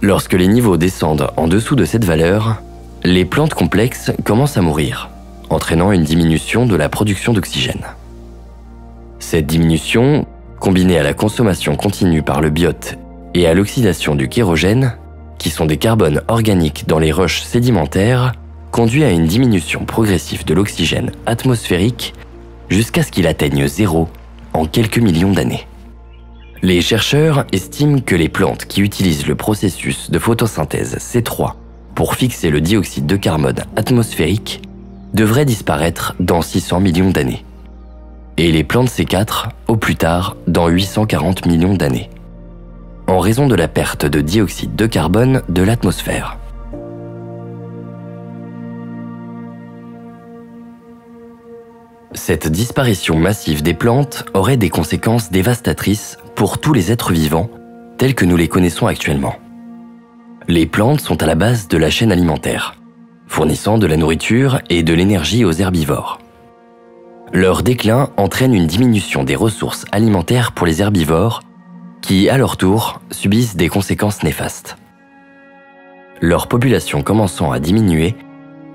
Lorsque les niveaux descendent en dessous de cette valeur, les plantes complexes commencent à mourir, entraînant une diminution de la production d'oxygène. Cette diminution, combinée à la consommation continue par le biote et à l'oxydation du kérogène, qui sont des carbones organiques dans les roches sédimentaires, conduit à une diminution progressive de l'oxygène atmosphérique jusqu'à ce qu'il atteigne zéro en quelques millions d'années. Les chercheurs estiment que les plantes qui utilisent le processus de photosynthèse C3 pour fixer le dioxyde de carbone atmosphérique devraient disparaître dans 600 millions d'années. Et les plantes C4 au plus tard dans 840 millions d'années, en raison de la perte de dioxyde de carbone de l'atmosphère. Cette disparition massive des plantes aurait des conséquences dévastatrices pour tous les êtres vivants tels que nous les connaissons actuellement. Les plantes sont à la base de la chaîne alimentaire, fournissant de la nourriture et de l'énergie aux herbivores. Leur déclin entraîne une diminution des ressources alimentaires pour les herbivores qui, à leur tour, subissent des conséquences néfastes. Leur population commençant à diminuer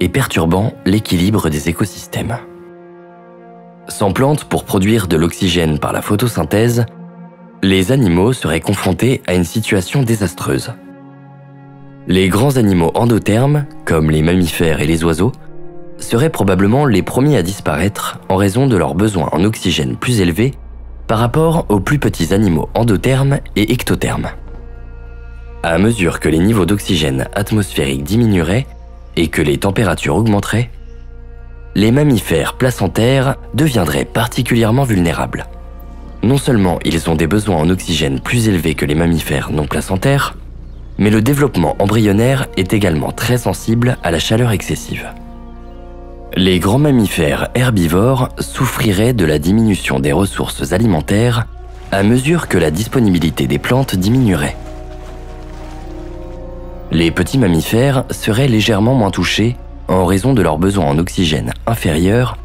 et perturbant l'équilibre des écosystèmes. Sans plantes pour produire de l'oxygène par la photosynthèse, les animaux seraient confrontés à une situation désastreuse. Les grands animaux endothermes, comme les mammifères et les oiseaux, seraient probablement les premiers à disparaître en raison de leurs besoins en oxygène plus élevés par rapport aux plus petits animaux endothermes et ectothermes. À mesure que les niveaux d'oxygène atmosphérique diminueraient et que les températures augmenteraient, les mammifères placentaires deviendraient particulièrement vulnérables. Non seulement ils ont des besoins en oxygène plus élevés que les mammifères non placentaires, mais le développement embryonnaire est également très sensible à la chaleur excessive. Les grands mammifères herbivores souffriraient de la diminution des ressources alimentaires à mesure que la disponibilité des plantes diminuerait. Les petits mammifères seraient légèrement moins touchés en raison de leurs besoins en oxygène inférieurs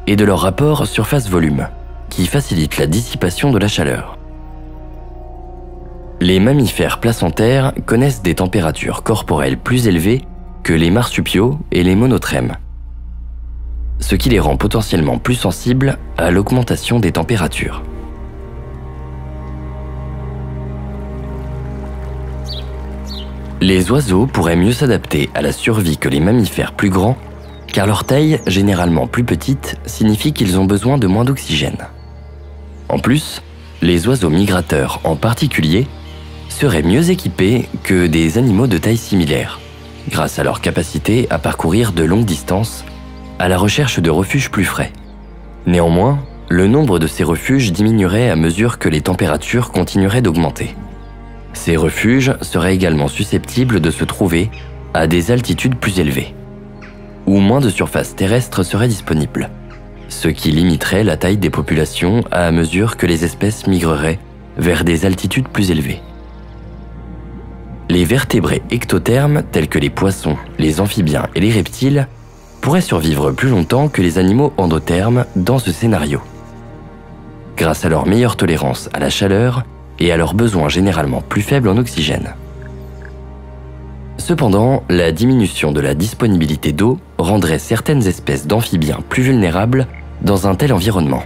et de leur rapport surface-volume, qui facilite la dissipation de la chaleur. Les mammifères placentaires connaissent des températures corporelles plus élevées que les marsupiaux et les monotrèmes, ce qui les rend potentiellement plus sensibles à l'augmentation des températures. Les oiseaux pourraient mieux s'adapter à la survie que les mammifères plus grands, car leur taille, généralement plus petite, signifie qu'ils ont besoin de moins d'oxygène. En plus, les oiseaux migrateurs en particulier seraient mieux équipés que des animaux de taille similaire, grâce à leur capacité à parcourir de longues distances à la recherche de refuges plus frais. Néanmoins, le nombre de ces refuges diminuerait à mesure que les températures continueraient d'augmenter. Ces refuges seraient également susceptibles de se trouver à des altitudes plus élevées, où moins de surface terrestre serait disponible, ce qui limiterait la taille des populations à mesure que les espèces migreraient vers des altitudes plus élevées. Les vertébrés ectothermes tels que les poissons, les amphibiens et les reptiles pourraient survivre plus longtemps que les animaux endothermes dans ce scénario, grâce à leur meilleure tolérance à la chaleur et à leurs besoins généralement plus faibles en oxygène. Cependant, la diminution de la disponibilité d'eau rendrait certaines espèces d'amphibiens plus vulnérables dans un tel environnement.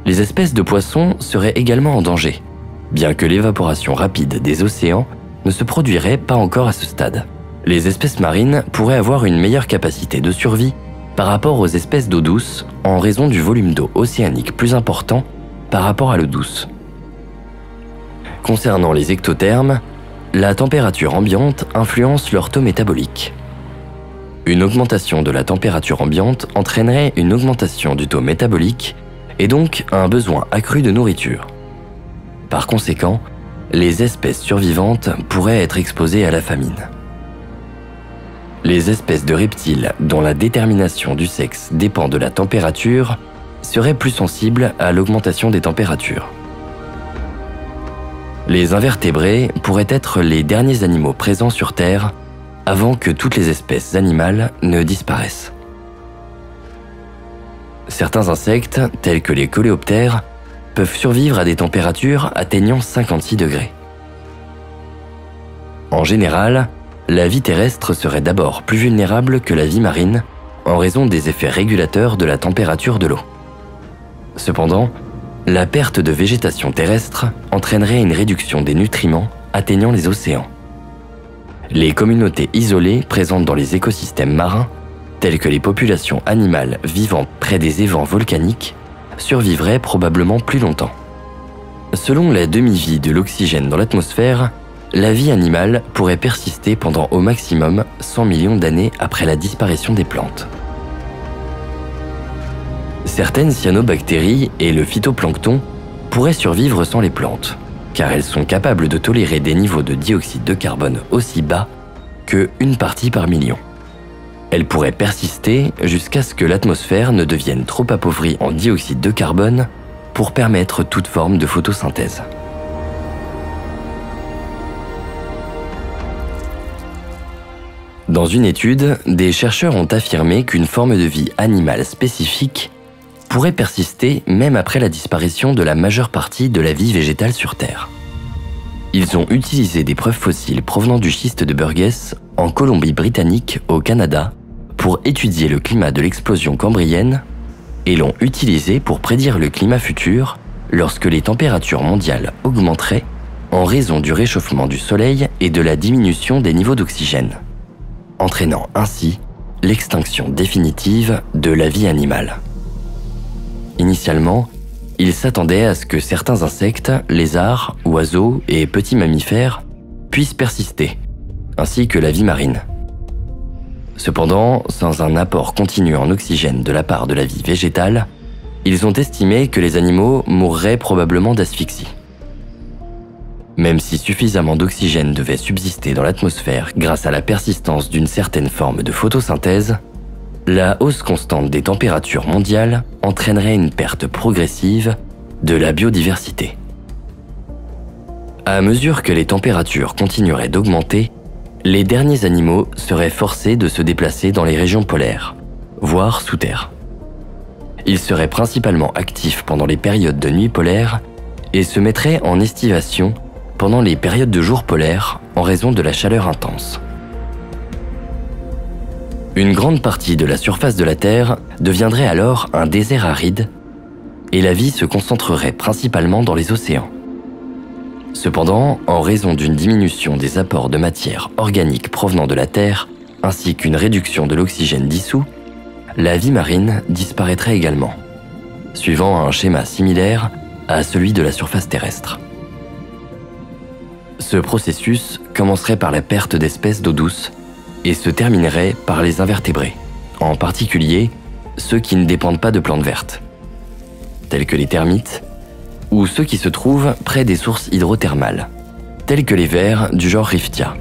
Les espèces de poissons seraient également en danger, bien que l'évaporation rapide des océans ne se produirait pas encore à ce stade. Les espèces marines pourraient avoir une meilleure capacité de survie par rapport aux espèces d'eau douce en raison du volume d'eau océanique plus important par rapport à l'eau douce. Concernant les ectothermes, la température ambiante influence leur taux métabolique. Une augmentation de la température ambiante entraînerait une augmentation du taux métabolique et donc un besoin accru de nourriture. Par conséquent, les espèces survivantes pourraient être exposées à la famine. Les espèces de reptiles dont la détermination du sexe dépend de la température seraient plus sensibles à l'augmentation des températures. Les invertébrés pourraient être les derniers animaux présents sur Terre avant que toutes les espèces animales ne disparaissent. Certains insectes, tels que les coléoptères, peuvent survivre à des températures atteignant 56 degrés. En général, la vie terrestre serait d'abord plus vulnérable que la vie marine en raison des effets régulateurs de la température de l'eau. Cependant, la perte de végétation terrestre entraînerait une réduction des nutriments atteignant les océans. Les communautés isolées présentes dans les écosystèmes marins, telles que les populations animales vivant près des évents volcaniques, survivraient probablement plus longtemps. Selon la demi-vie de l'oxygène dans l'atmosphère, la vie animale pourrait persister pendant au maximum 100 millions d'années après la disparition des plantes. Certaines cyanobactéries et le phytoplancton pourraient survivre sans les plantes, car elles sont capables de tolérer des niveaux de dioxyde de carbone aussi bas que 1 partie par million. Elles pourraient persister jusqu'à ce que l'atmosphère ne devienne trop appauvrie en dioxyde de carbone pour permettre toute forme de photosynthèse. Dans une étude, des chercheurs ont affirmé qu'une forme de vie animale spécifique pourrait persister même après la disparition de la majeure partie de la vie végétale sur Terre. Ils ont utilisé des preuves fossiles provenant du schiste de Burgess en Colombie-Britannique au Canada pour étudier le climat de l'explosion cambrienne et l'ont utilisé pour prédire le climat futur lorsque les températures mondiales augmenteraient en raison du réchauffement du Soleil et de la diminution des niveaux d'oxygène, entraînant ainsi l'extinction définitive de la vie animale. Initialement, ils s'attendaient à ce que certains insectes, lézards, oiseaux et petits mammifères puissent persister, ainsi que la vie marine. Cependant, sans un apport continu en oxygène de la part de la vie végétale, ils ont estimé que les animaux mourraient probablement d'asphyxie. Même si suffisamment d'oxygène devait subsister dans l'atmosphère grâce à la persistance d'une certaine forme de photosynthèse, la hausse constante des températures mondiales entraînerait une perte progressive de la biodiversité. À mesure que les températures continueraient d'augmenter, les derniers animaux seraient forcés de se déplacer dans les régions polaires, voire sous terre. Ils seraient principalement actifs pendant les périodes de nuit polaire et se mettraient en estivation pendant les périodes de jour polaire en raison de la chaleur intense. Une grande partie de la surface de la Terre deviendrait alors un désert aride et la vie se concentrerait principalement dans les océans. Cependant, en raison d'une diminution des apports de matière organique provenant de la Terre, ainsi qu'une réduction de l'oxygène dissous, la vie marine disparaîtrait également, suivant un schéma similaire à celui de la surface terrestre. Ce processus commencerait par la perte d'espèces d'eau douce et se terminerait par les invertébrés, en particulier ceux qui ne dépendent pas de plantes vertes, tels que les termites, ou ceux qui se trouvent près des sources hydrothermales, tels que les vers du genre Riftia.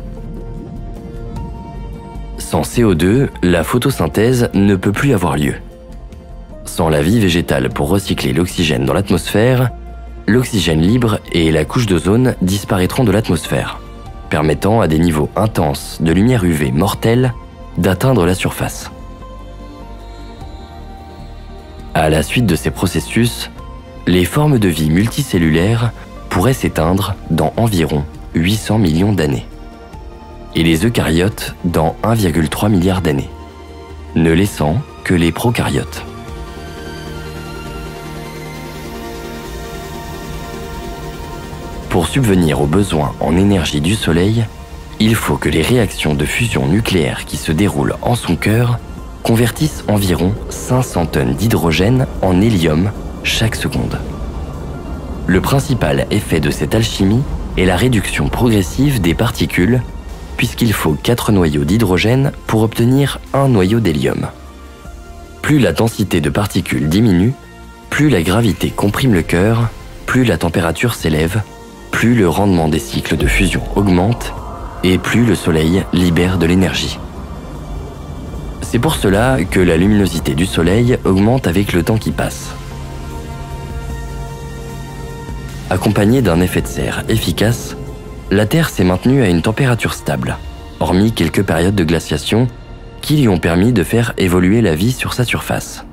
Sans CO2, la photosynthèse ne peut plus avoir lieu. Sans la vie végétale pour recycler l'oxygène dans l'atmosphère, l'oxygène libre et la couche d'ozone disparaîtront de l'atmosphère, permettant à des niveaux intenses de lumière UV mortelle d'atteindre la surface. À la suite de ces processus, les formes de vie multicellulaires pourraient s'éteindre dans environ 800 millions d'années, et les eucaryotes dans 1,3 milliard d'années, ne laissant que les prokaryotes. Pour subvenir aux besoins en énergie du Soleil, il faut que les réactions de fusion nucléaire qui se déroulent en son cœur convertissent environ 500 tonnes d'hydrogène en hélium chaque seconde. Le principal effet de cette alchimie est la réduction progressive des particules, puisqu'il faut 4 noyaux d'hydrogène pour obtenir un noyau d'hélium. Plus la densité de particules diminue, plus la gravité comprime le cœur, plus la température s'élève, plus le rendement des cycles de fusion augmente et plus le Soleil libère de l'énergie. C'est pour cela que la luminosité du Soleil augmente avec le temps qui passe. Accompagnée d'un effet de serre efficace, la Terre s'est maintenue à une température stable, hormis quelques périodes de glaciation qui lui ont permis de faire évoluer la vie sur sa surface.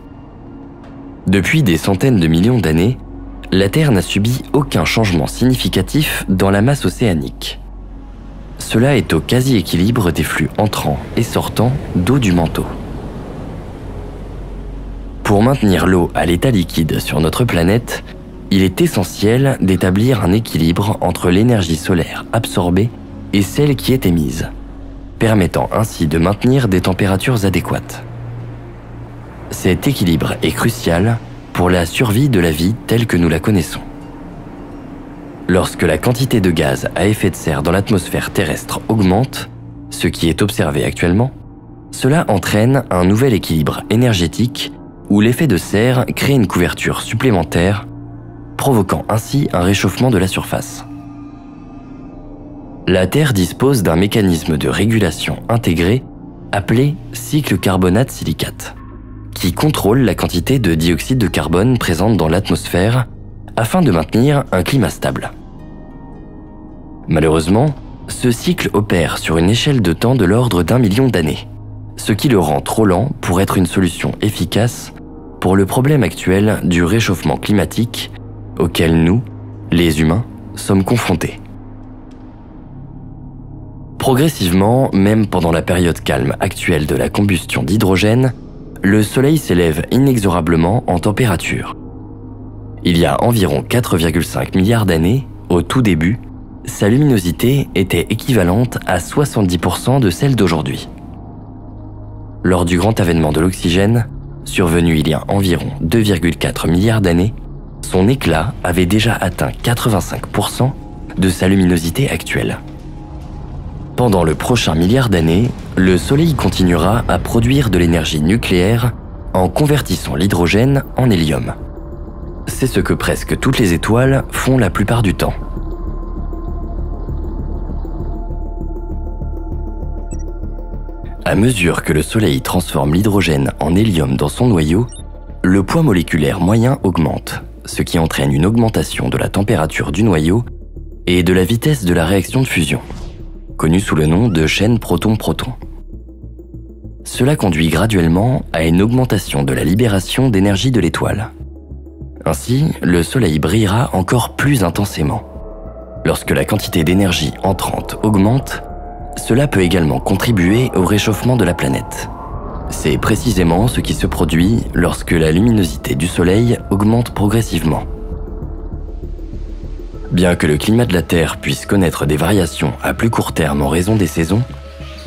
Depuis des centaines de millions d'années, la Terre n'a subi aucun changement significatif dans la masse océanique. Cela est au quasi-équilibre des flux entrants et sortants d'eau du manteau. Pour maintenir l'eau à l'état liquide sur notre planète, il est essentiel d'établir un équilibre entre l'énergie solaire absorbée et celle qui est émise, permettant ainsi de maintenir des températures adéquates. Cet équilibre est crucial pour la survie de la vie telle que nous la connaissons. Lorsque la quantité de gaz à effet de serre dans l'atmosphère terrestre augmente, ce qui est observé actuellement, cela entraîne un nouvel équilibre énergétique où l'effet de serre crée une couverture supplémentaire, provoquant ainsi un réchauffement de la surface. La Terre dispose d'un mécanisme de régulation intégré appelé cycle carbonate-silicate, qui contrôle la quantité de dioxyde de carbone présente dans l'atmosphère afin de maintenir un climat stable. Malheureusement, ce cycle opère sur une échelle de temps de l'ordre d'1 million d'années, ce qui le rend trop lent pour être une solution efficace pour le problème actuel du réchauffement climatique auquel nous, les humains, sommes confrontés. Progressivement, même pendant la période calme actuelle de la combustion d'hydrogène, le Soleil s'élève inexorablement en température. Il y a environ 4,5 milliards d'années, au tout début, sa luminosité était équivalente à 70% de celle d'aujourd'hui. Lors du grand avènement de l'oxygène, survenu il y a environ 2,4 milliards d'années, son éclat avait déjà atteint 85% de sa luminosité actuelle. Pendant le prochain milliard d'années, le Soleil continuera à produire de l'énergie nucléaire en convertissant l'hydrogène en hélium. C'est ce que presque toutes les étoiles font la plupart du temps. À mesure que le Soleil transforme l'hydrogène en hélium dans son noyau, le poids moléculaire moyen augmente, ce qui entraîne une augmentation de la température du noyau et de la vitesse de la réaction de fusion, connue sous le nom de chaîne proton-proton. Cela conduit graduellement à une augmentation de la libération d'énergie de l'étoile. Ainsi, le Soleil brillera encore plus intensément. Lorsque la quantité d'énergie entrante augmente, cela peut également contribuer au réchauffement de la planète. C'est précisément ce qui se produit lorsque la luminosité du Soleil augmente progressivement. Bien que le climat de la Terre puisse connaître des variations à plus court terme en raison des saisons,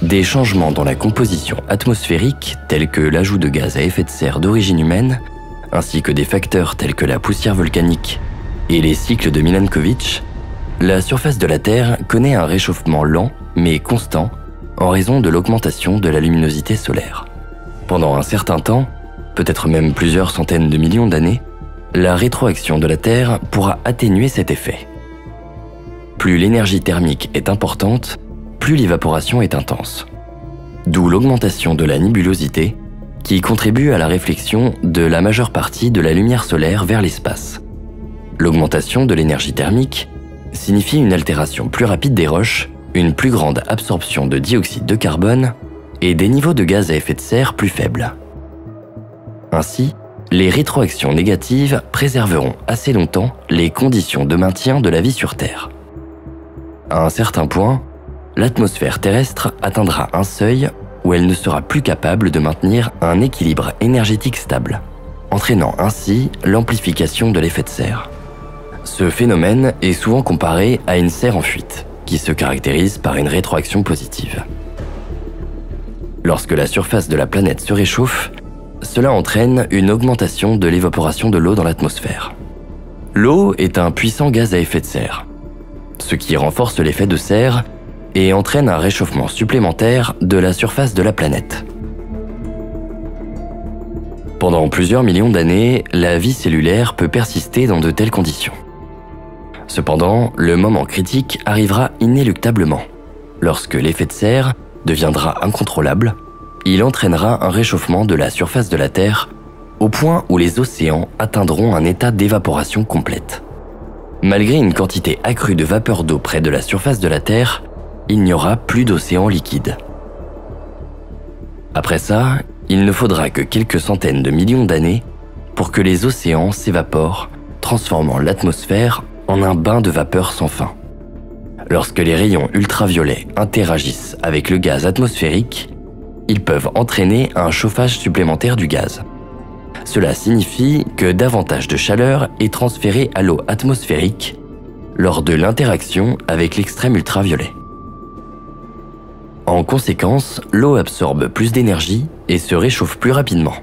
des changements dans la composition atmosphérique tels que l'ajout de gaz à effet de serre d'origine humaine, ainsi que des facteurs tels que la poussière volcanique et les cycles de Milankovitch, la surface de la Terre connaît un réchauffement lent mais constant en raison de l'augmentation de la luminosité solaire. Pendant un certain temps, peut-être même plusieurs centaines de millions d'années, la rétroaction de la Terre pourra atténuer cet effet. Plus l'énergie thermique est importante, plus l'évaporation est intense. D'où l'augmentation de la nébulosité, qui contribue à la réflexion de la majeure partie de la lumière solaire vers l'espace. L'augmentation de l'énergie thermique signifie une altération plus rapide des roches, une plus grande absorption de dioxyde de carbone et des niveaux de gaz à effet de serre plus faibles. Ainsi, les rétroactions négatives préserveront assez longtemps les conditions de maintien de la vie sur Terre. À un certain point, l'atmosphère terrestre atteindra un seuil où elle ne sera plus capable de maintenir un équilibre énergétique stable, entraînant ainsi l'amplification de l'effet de serre. Ce phénomène est souvent comparé à une serre en fuite, qui se caractérise par une rétroaction positive. Lorsque la surface de la planète se réchauffe, cela entraîne une augmentation de l'évaporation de l'eau dans l'atmosphère. L'eau est un puissant gaz à effet de serre, ce qui renforce l'effet de serre et entraîne un réchauffement supplémentaire de la surface de la planète. Pendant plusieurs millions d'années, la vie cellulaire peut persister dans de telles conditions. Cependant, le moment critique arrivera inéluctablement. Lorsque l'effet de serre deviendra incontrôlable, il entraînera un réchauffement de la surface de la Terre au point où les océans atteindront un état d'évaporation complète. Malgré une quantité accrue de vapeur d'eau près de la surface de la Terre, il n'y aura plus d'océan liquide. Après ça, il ne faudra que quelques centaines de millions d'années pour que les océans s'évaporent, transformant l'atmosphère en un bain de vapeur sans fin. Lorsque les rayons ultraviolets interagissent avec le gaz atmosphérique, ils peuvent entraîner un chauffage supplémentaire du gaz. Cela signifie que davantage de chaleur est transférée à l'eau atmosphérique lors de l'interaction avec l'extrême ultraviolet. En conséquence, l'eau absorbe plus d'énergie et se réchauffe plus rapidement.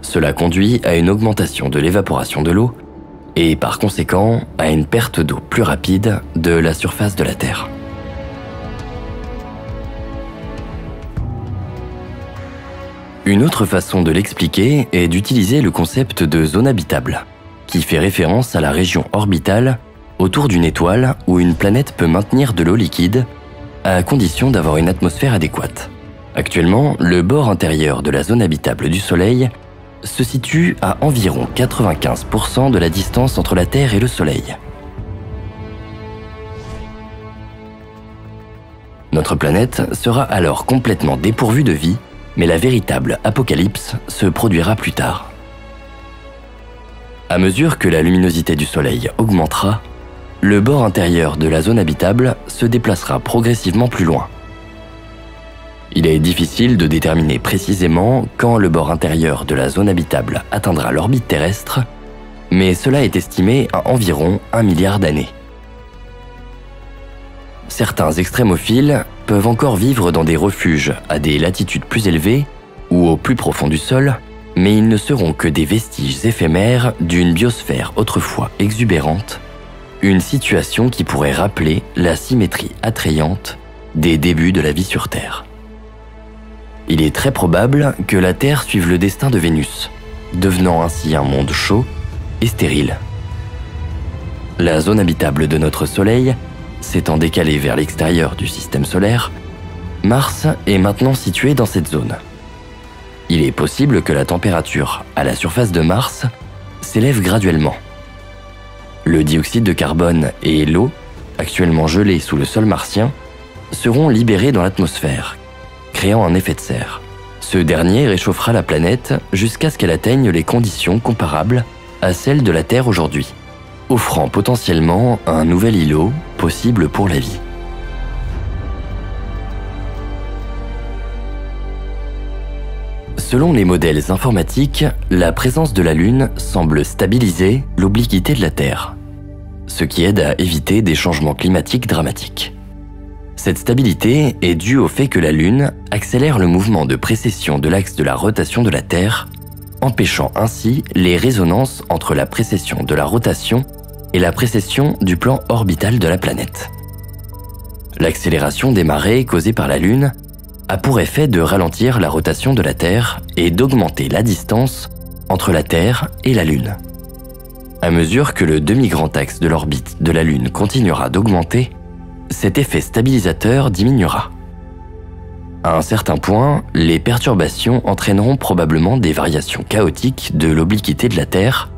Cela conduit à une augmentation de l'évaporation de l'eau et par conséquent à une perte d'eau plus rapide de la surface de la Terre. Une autre façon de l'expliquer est d'utiliser le concept de zone habitable, qui fait référence à la région orbitale autour d'une étoile où une planète peut maintenir de l'eau liquide, à condition d'avoir une atmosphère adéquate. Actuellement, le bord intérieur de la zone habitable du Soleil se situe à environ 95% de la distance entre la Terre et le Soleil. Notre planète sera alors complètement dépourvue de vie, mais la véritable apocalypse se produira plus tard. À mesure que la luminosité du Soleil augmentera, le bord intérieur de la zone habitable se déplacera progressivement plus loin. Il est difficile de déterminer précisément quand le bord intérieur de la zone habitable atteindra l'orbite terrestre, mais cela est estimé à environ 1 milliard d'années. Certains extrémophiles peuvent encore vivre dans des refuges à des latitudes plus élevées ou au plus profond du sol, mais ils ne seront que des vestiges éphémères d'une biosphère autrefois exubérante, une situation qui pourrait rappeler la symétrie attrayante des débuts de la vie sur Terre. Il est très probable que la Terre suive le destin de Vénus, devenant ainsi un monde chaud et stérile. La zone habitable de notre Soleil s'étant décalée vers l'extérieur du système solaire, Mars est maintenant situé dans cette zone. Il est possible que la température à la surface de Mars s'élève graduellement. Le dioxyde de carbone et l'eau, actuellement gelés sous le sol martien, seront libérés dans l'atmosphère, créant un effet de serre. Ce dernier réchauffera la planète jusqu'à ce qu'elle atteigne les conditions comparables à celles de la Terre aujourd'hui, offrant potentiellement un nouvel îlot possible pour la vie. Selon les modèles informatiques, la présence de la Lune semble stabiliser l'obliquité de la Terre, ce qui aide à éviter des changements climatiques dramatiques. Cette stabilité est due au fait que la Lune accélère le mouvement de précession de l'axe de la rotation de la Terre, empêchant ainsi les résonances entre la précession de la rotation et la précession du plan orbital de la planète. L'accélération des marées causée par la Lune a pour effet de ralentir la rotation de la Terre et d'augmenter la distance entre la Terre et la Lune. À mesure que le demi-grand axe de l'orbite de la Lune continuera d'augmenter, cet effet stabilisateur diminuera. À un certain point, les perturbations entraîneront probablement des variations chaotiques de l'obliquité de la Terre,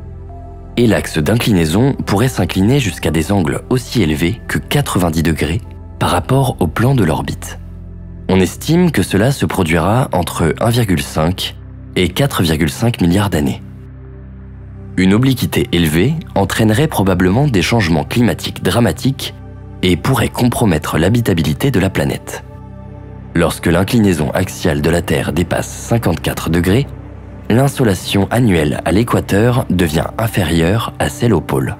et l'axe d'inclinaison pourrait s'incliner jusqu'à des angles aussi élevés que 90 degrés par rapport au plan de l'orbite. On estime que cela se produira entre 1,5 et 4,5 milliards d'années. Une obliquité élevée entraînerait probablement des changements climatiques dramatiques et pourrait compromettre l'habitabilité de la planète. Lorsque l'inclinaison axiale de la Terre dépasse 54 degrés, l'insolation annuelle à l'équateur devient inférieure à celle au pôle.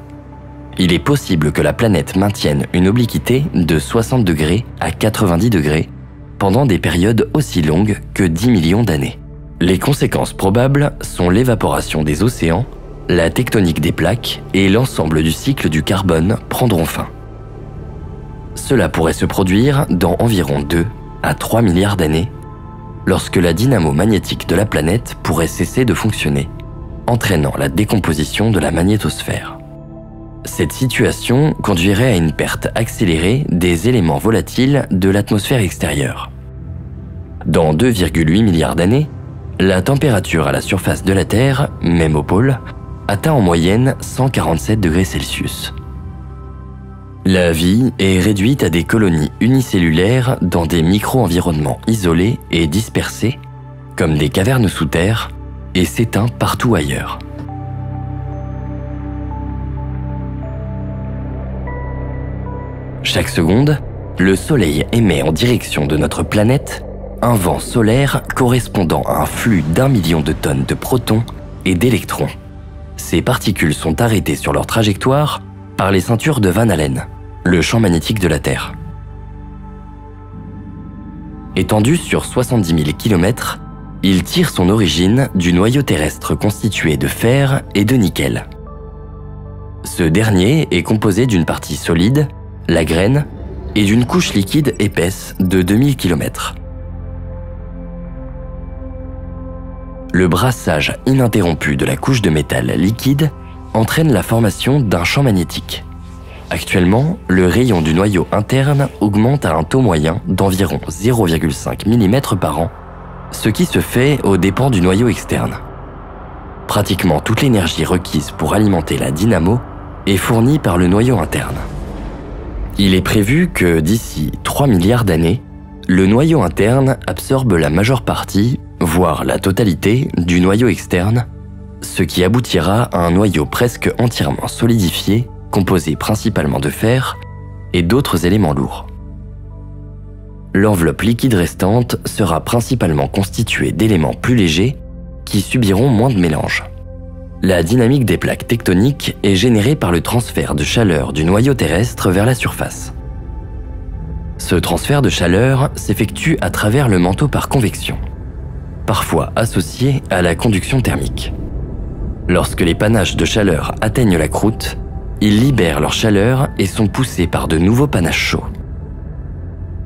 Il est possible que la planète maintienne une obliquité de 60 degrés à 90 degrés pendant des périodes aussi longues que 10 millions d'années. Les conséquences probables sont l'évaporation des océans, la tectonique des plaques et l'ensemble du cycle du carbone prendront fin. Cela pourrait se produire dans environ 2 à 3 milliards d'années, lorsque la dynamo magnétique de la planète pourrait cesser de fonctionner, entraînant la décomposition de la magnétosphère. Cette situation conduirait à une perte accélérée des éléments volatiles de l'atmosphère extérieure. Dans 2,8 milliards d'années, la température à la surface de la Terre, même au pôle, atteint en moyenne 147 degrés Celsius. La vie est réduite à des colonies unicellulaires dans des micro-environnements isolés et dispersés, comme des cavernes sous terre, et s'éteint partout ailleurs. Chaque seconde, le Soleil émet en direction de notre planète un vent solaire correspondant à un flux d'1 million de tonnes de protons et d'électrons. Ces particules sont arrêtées sur leur trajectoire par les ceintures de Van Allen, le champ magnétique de la Terre. Étendu sur 70 000 km, il tire son origine du noyau terrestre constitué de fer et de nickel. Ce dernier est composé d'une partie solide, la graine, et d'une couche liquide épaisse de 2000 km. Le brassage ininterrompu de la couche de métal liquide entraîne la formation d'un champ magnétique. Actuellement, le rayon du noyau interne augmente à un taux moyen d'environ 0,5 mm par an, ce qui se fait aux dépens du noyau externe. Pratiquement toute l'énergie requise pour alimenter la dynamo est fournie par le noyau interne. Il est prévu que d'ici 3 milliards d'années, le noyau interne absorbe la majeure partie, voire la totalité, du noyau externe, ce qui aboutira à un noyau presque entièrement solidifié, composé principalement de fer et d'autres éléments lourds. L'enveloppe liquide restante sera principalement constituée d'éléments plus légers qui subiront moins de mélange. La dynamique des plaques tectoniques est générée par le transfert de chaleur du noyau terrestre vers la surface. Ce transfert de chaleur s'effectue à travers le manteau par convection, parfois associé à la conduction thermique. Lorsque les panaches de chaleur atteignent la croûte, ils libèrent leur chaleur et sont poussés par de nouveaux panaches chauds.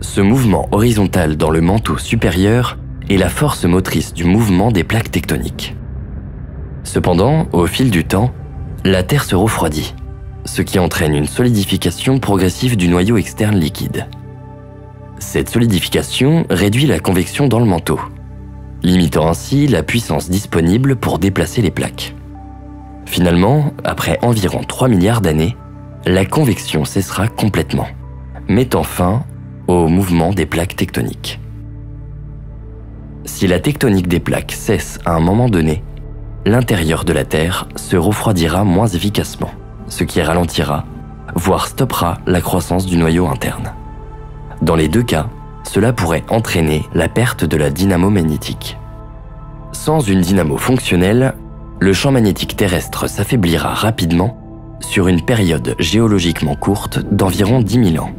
Ce mouvement horizontal dans le manteau supérieur est la force motrice du mouvement des plaques tectoniques. Cependant, au fil du temps, la Terre se refroidit, ce qui entraîne une solidification progressive du noyau externe liquide. Cette solidification réduit la convection dans le manteau, limitant ainsi la puissance disponible pour déplacer les plaques. Finalement, après environ 3 milliards d'années, la convection cessera complètement, mettant fin au mouvement des plaques tectoniques. Si la tectonique des plaques cesse à un moment donné, l'intérieur de la Terre se refroidira moins efficacement, ce qui ralentira, voire stoppera la croissance du noyau interne. Dans les deux cas, cela pourrait entraîner la perte de la dynamo magnétique. Sans une dynamo fonctionnelle, le champ magnétique terrestre s'affaiblira rapidement sur une période géologiquement courte d'environ 10 000 ans.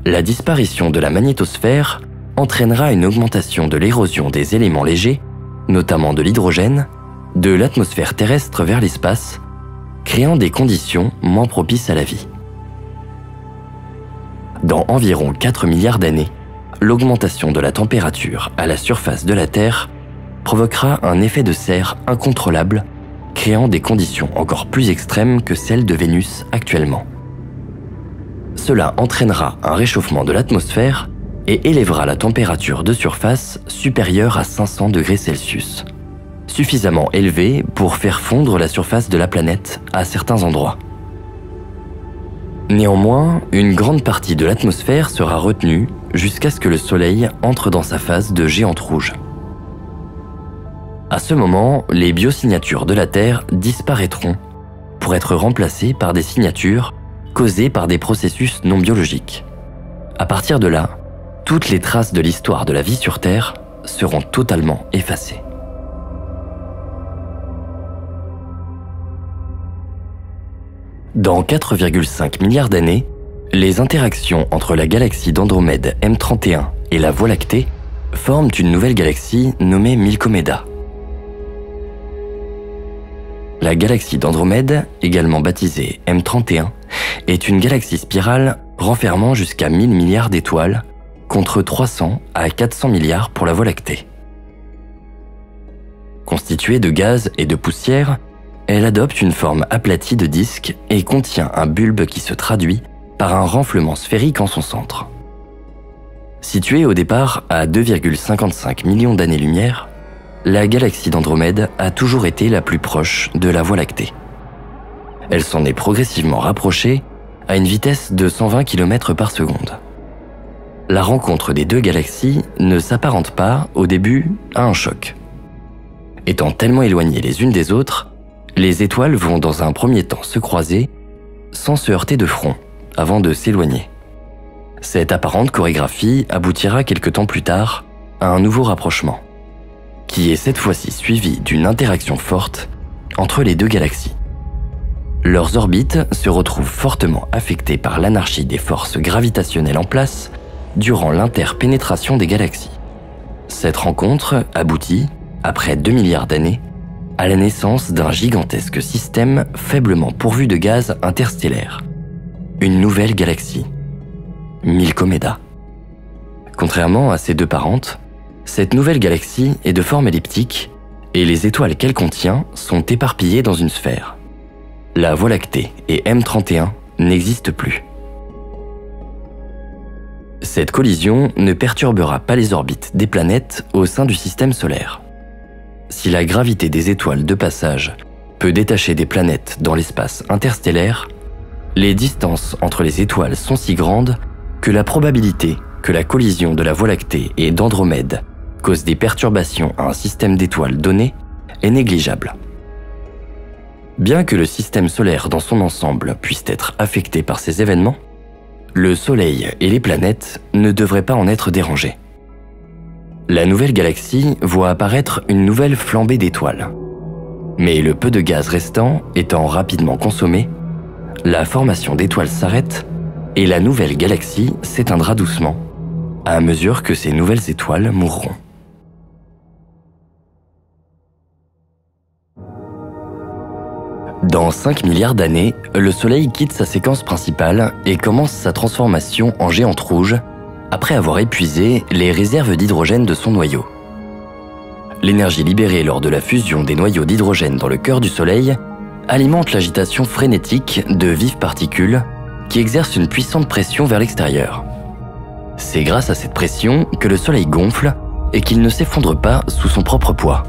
La disparition de la magnétosphère entraînera une augmentation de l'érosion des éléments légers, notamment de l'hydrogène, de l'atmosphère terrestre vers l'espace, créant des conditions moins propices à la vie. Dans environ 4 milliards d'années, l'augmentation de la température à la surface de la Terre provoquera un effet de serre incontrôlable, créant des conditions encore plus extrêmes que celles de Vénus actuellement. Cela entraînera un réchauffement de l'atmosphère et élèvera la température de surface supérieure à 500 degrés Celsius, suffisamment élevée pour faire fondre la surface de la planète à certains endroits. Néanmoins, une grande partie de l'atmosphère sera retenue jusqu'à ce que le Soleil entre dans sa phase de géante rouge. À ce moment, les biosignatures de la Terre disparaîtront pour être remplacées par des signatures causées par des processus non biologiques. À partir de là, toutes les traces de l'histoire de la vie sur Terre seront totalement effacées. Dans 4,5 milliards d'années, les interactions entre la galaxie d'Andromède M31 et la Voie lactée forment une nouvelle galaxie nommée Milkomeda. La galaxie d'Andromède, également baptisée M31, est une galaxie spirale renfermant jusqu'à 1000 milliards d'étoiles, contre 300 à 400 milliards pour la Voie lactée. Constituée de gaz et de poussière, elle adopte une forme aplatie de disque et contient un bulbe qui se traduit par un renflement sphérique en son centre. Située au départ à 2,55 millions d'années-lumière, la galaxie d'Andromède a toujours été la plus proche de la Voie lactée. Elle s'en est progressivement rapprochée à une vitesse de 120 km par seconde. La rencontre des deux galaxies ne s'apparente pas, au début, à un choc. Étant tellement éloignées les unes des autres, les étoiles vont dans un premier temps se croiser sans se heurter de front, avant de s'éloigner. Cette apparente chorégraphie aboutira quelque temps plus tard à un nouveau rapprochement, qui est cette fois-ci suivi d'une interaction forte entre les deux galaxies. Leurs orbites se retrouvent fortement affectées par l'anarchie des forces gravitationnelles en place durant l'interpénétration des galaxies. Cette rencontre aboutit, après 2 milliards d'années, à la naissance d'un gigantesque système faiblement pourvu de gaz interstellaire. Une nouvelle galaxie, Milkomeda. Contrairement à ses deux parentes, cette nouvelle galaxie est de forme elliptique et les étoiles qu'elle contient sont éparpillées dans une sphère. La Voie lactée et M31 n'existent plus. Cette collision ne perturbera pas les orbites des planètes au sein du système solaire. Si la gravité des étoiles de passage peut détacher des planètes dans l'espace interstellaire, les distances entre les étoiles sont si grandes que la probabilité que la collision de la Voie lactée et d'Andromède cause des perturbations à un système d'étoiles donné est négligeable. Bien que le système solaire dans son ensemble puisse être affecté par ces événements, le Soleil et les planètes ne devraient pas en être dérangés. La nouvelle galaxie voit apparaître une nouvelle flambée d'étoiles. Mais le peu de gaz restant étant rapidement consommé, la formation d'étoiles s'arrête et la nouvelle galaxie s'éteindra doucement, à mesure que ces nouvelles étoiles mourront. Dans 5 milliards d'années, le Soleil quitte sa séquence principale et commence sa transformation en géante rouge après avoir épuisé les réserves d'hydrogène de son noyau. L'énergie libérée lors de la fusion des noyaux d'hydrogène dans le cœur du Soleil alimente l'agitation frénétique de vives particules qui exercent une puissante pression vers l'extérieur. C'est grâce à cette pression que le Soleil gonfle et qu'il ne s'effondre pas sous son propre poids.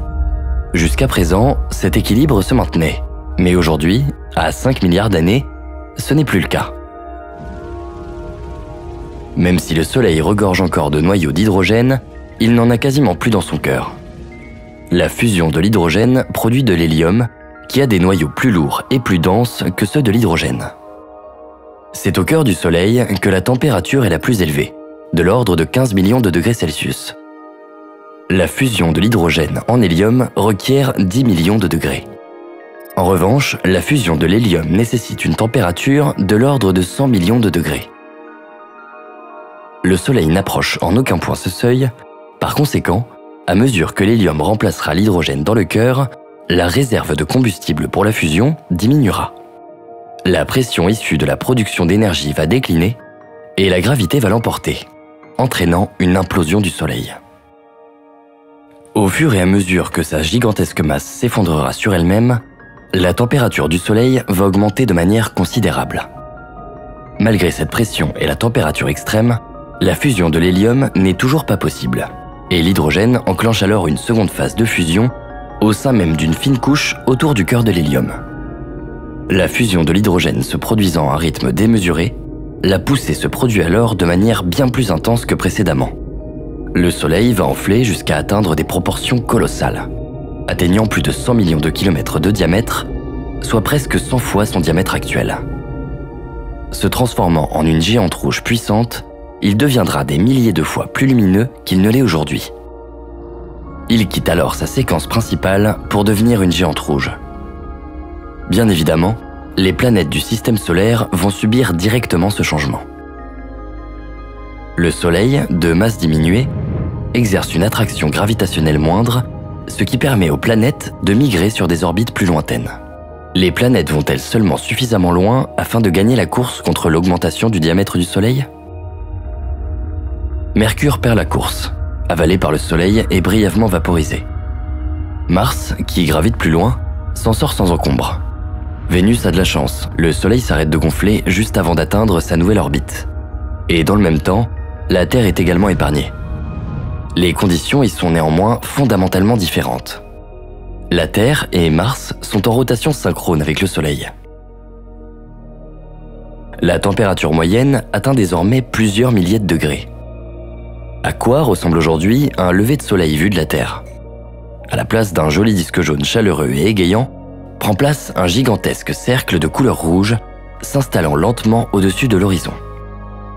Jusqu'à présent, cet équilibre se maintenait. Mais aujourd'hui, à 5 milliards d'années, ce n'est plus le cas. Même si le Soleil regorge encore de noyaux d'hydrogène, il n'en a quasiment plus dans son cœur. La fusion de l'hydrogène produit de l'hélium, qui a des noyaux plus lourds et plus denses que ceux de l'hydrogène. C'est au cœur du Soleil que la température est la plus élevée, de l'ordre de 15 millions de degrés Celsius. La fusion de l'hydrogène en hélium requiert 10 millions de degrés. En revanche, la fusion de l'hélium nécessite une température de l'ordre de 100 millions de degrés. Le Soleil n'approche en aucun point ce seuil. Par conséquent, à mesure que l'hélium remplacera l'hydrogène dans le cœur, la réserve de combustible pour la fusion diminuera. La pression issue de la production d'énergie va décliner et la gravité va l'emporter, entraînant une implosion du Soleil. Au fur et à mesure que sa gigantesque masse s'effondrera sur elle-même, la température du Soleil va augmenter de manière considérable. Malgré cette pression et la température extrême, la fusion de l'hélium n'est toujours pas possible, et l'hydrogène enclenche alors une seconde phase de fusion au sein même d'une fine couche autour du cœur de l'hélium. La fusion de l'hydrogène se produisant à un rythme démesuré, la poussée se produit alors de manière bien plus intense que précédemment. Le Soleil va enfler jusqu'à atteindre des proportions colossales, atteignant plus de 100 millions de kilomètres de diamètre, soit presque 100 fois son diamètre actuel. Se transformant en une géante rouge puissante, il deviendra des milliers de fois plus lumineux qu'il ne l'est aujourd'hui. Il quitte alors sa séquence principale pour devenir une géante rouge. Bien évidemment, les planètes du système solaire vont subir directement ce changement. Le Soleil, de masse diminuée, exerce une attraction gravitationnelle moindre, ce qui permet aux planètes de migrer sur des orbites plus lointaines. Les planètes vont-elles seulement suffisamment loin afin de gagner la course contre l'augmentation du diamètre du Soleil ? Mercure perd la course, avalé par le Soleil et brièvement vaporisé. Mars, qui gravite plus loin, s'en sort sans encombre. Vénus a de la chance, le Soleil s'arrête de gonfler juste avant d'atteindre sa nouvelle orbite. Et dans le même temps, la Terre est également épargnée. Les conditions y sont néanmoins fondamentalement différentes. La Terre et Mars sont en rotation synchrone avec le Soleil. La température moyenne atteint désormais plusieurs milliers de degrés. À quoi ressemble aujourd'hui un lever de soleil vu de la Terre ? À la place d'un joli disque jaune chaleureux et égayant, prend place un gigantesque cercle de couleur rouge s'installant lentement au-dessus de l'horizon.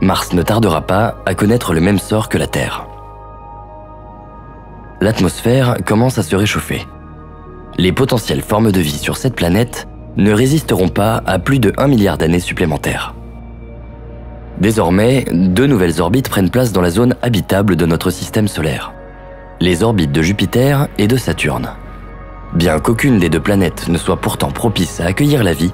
Mars ne tardera pas à connaître le même sort que la Terre. L'atmosphère commence à se réchauffer. Les potentielles formes de vie sur cette planète ne résisteront pas à plus de 1 milliard d'années supplémentaires. Désormais, 2 nouvelles orbites prennent place dans la zone habitable de notre système solaire. Les orbites de Jupiter et de Saturne. Bien qu'aucune des deux planètes ne soit pourtant propice à accueillir la vie,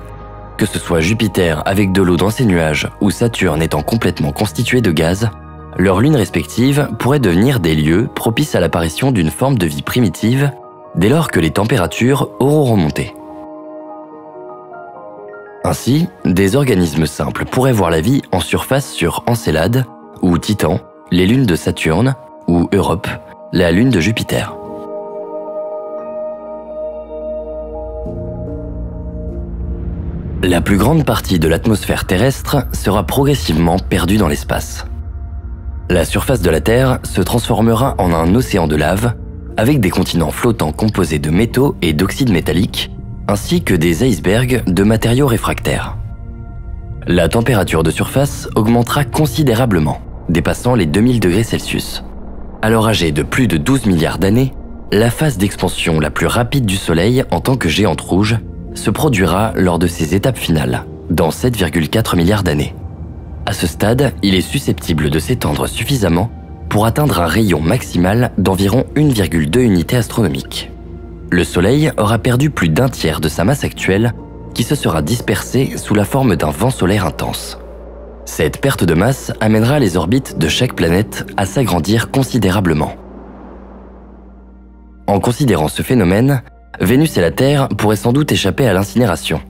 que ce soit Jupiter avec de l'eau dans ses nuages ou Saturne étant complètement constitué de gaz, leurs lunes respectives pourraient devenir des lieux propices à l'apparition d'une forme de vie primitive dès lors que les températures auront remonté. Ainsi, des organismes simples pourraient voir la vie en surface sur Encelade ou Titan, les lunes de Saturne, ou Europe, la lune de Jupiter. La plus grande partie de l'atmosphère terrestre sera progressivement perdue dans l'espace. La surface de la Terre se transformera en un océan de lave, avec des continents flottants composés de métaux et d'oxydes métalliques, ainsi que des icebergs de matériaux réfractaires. La température de surface augmentera considérablement, dépassant les 2000 degrés Celsius. Alors âgée de plus de 12 milliards d'années, la phase d'expansion la plus rapide du Soleil en tant que géante rouge se produira lors de ses étapes finales, dans 7,4 milliards d'années. À ce stade, il est susceptible de s'étendre suffisamment pour atteindre un rayon maximal d'environ 1,2 unités astronomiques. Le Soleil aura perdu plus d'un tiers de sa masse actuelle, qui se sera dispersée sous la forme d'un vent solaire intense. Cette perte de masse amènera les orbites de chaque planète à s'agrandir considérablement. En considérant ce phénomène, Vénus et la Terre pourraient sans doute échapper à l'incinération.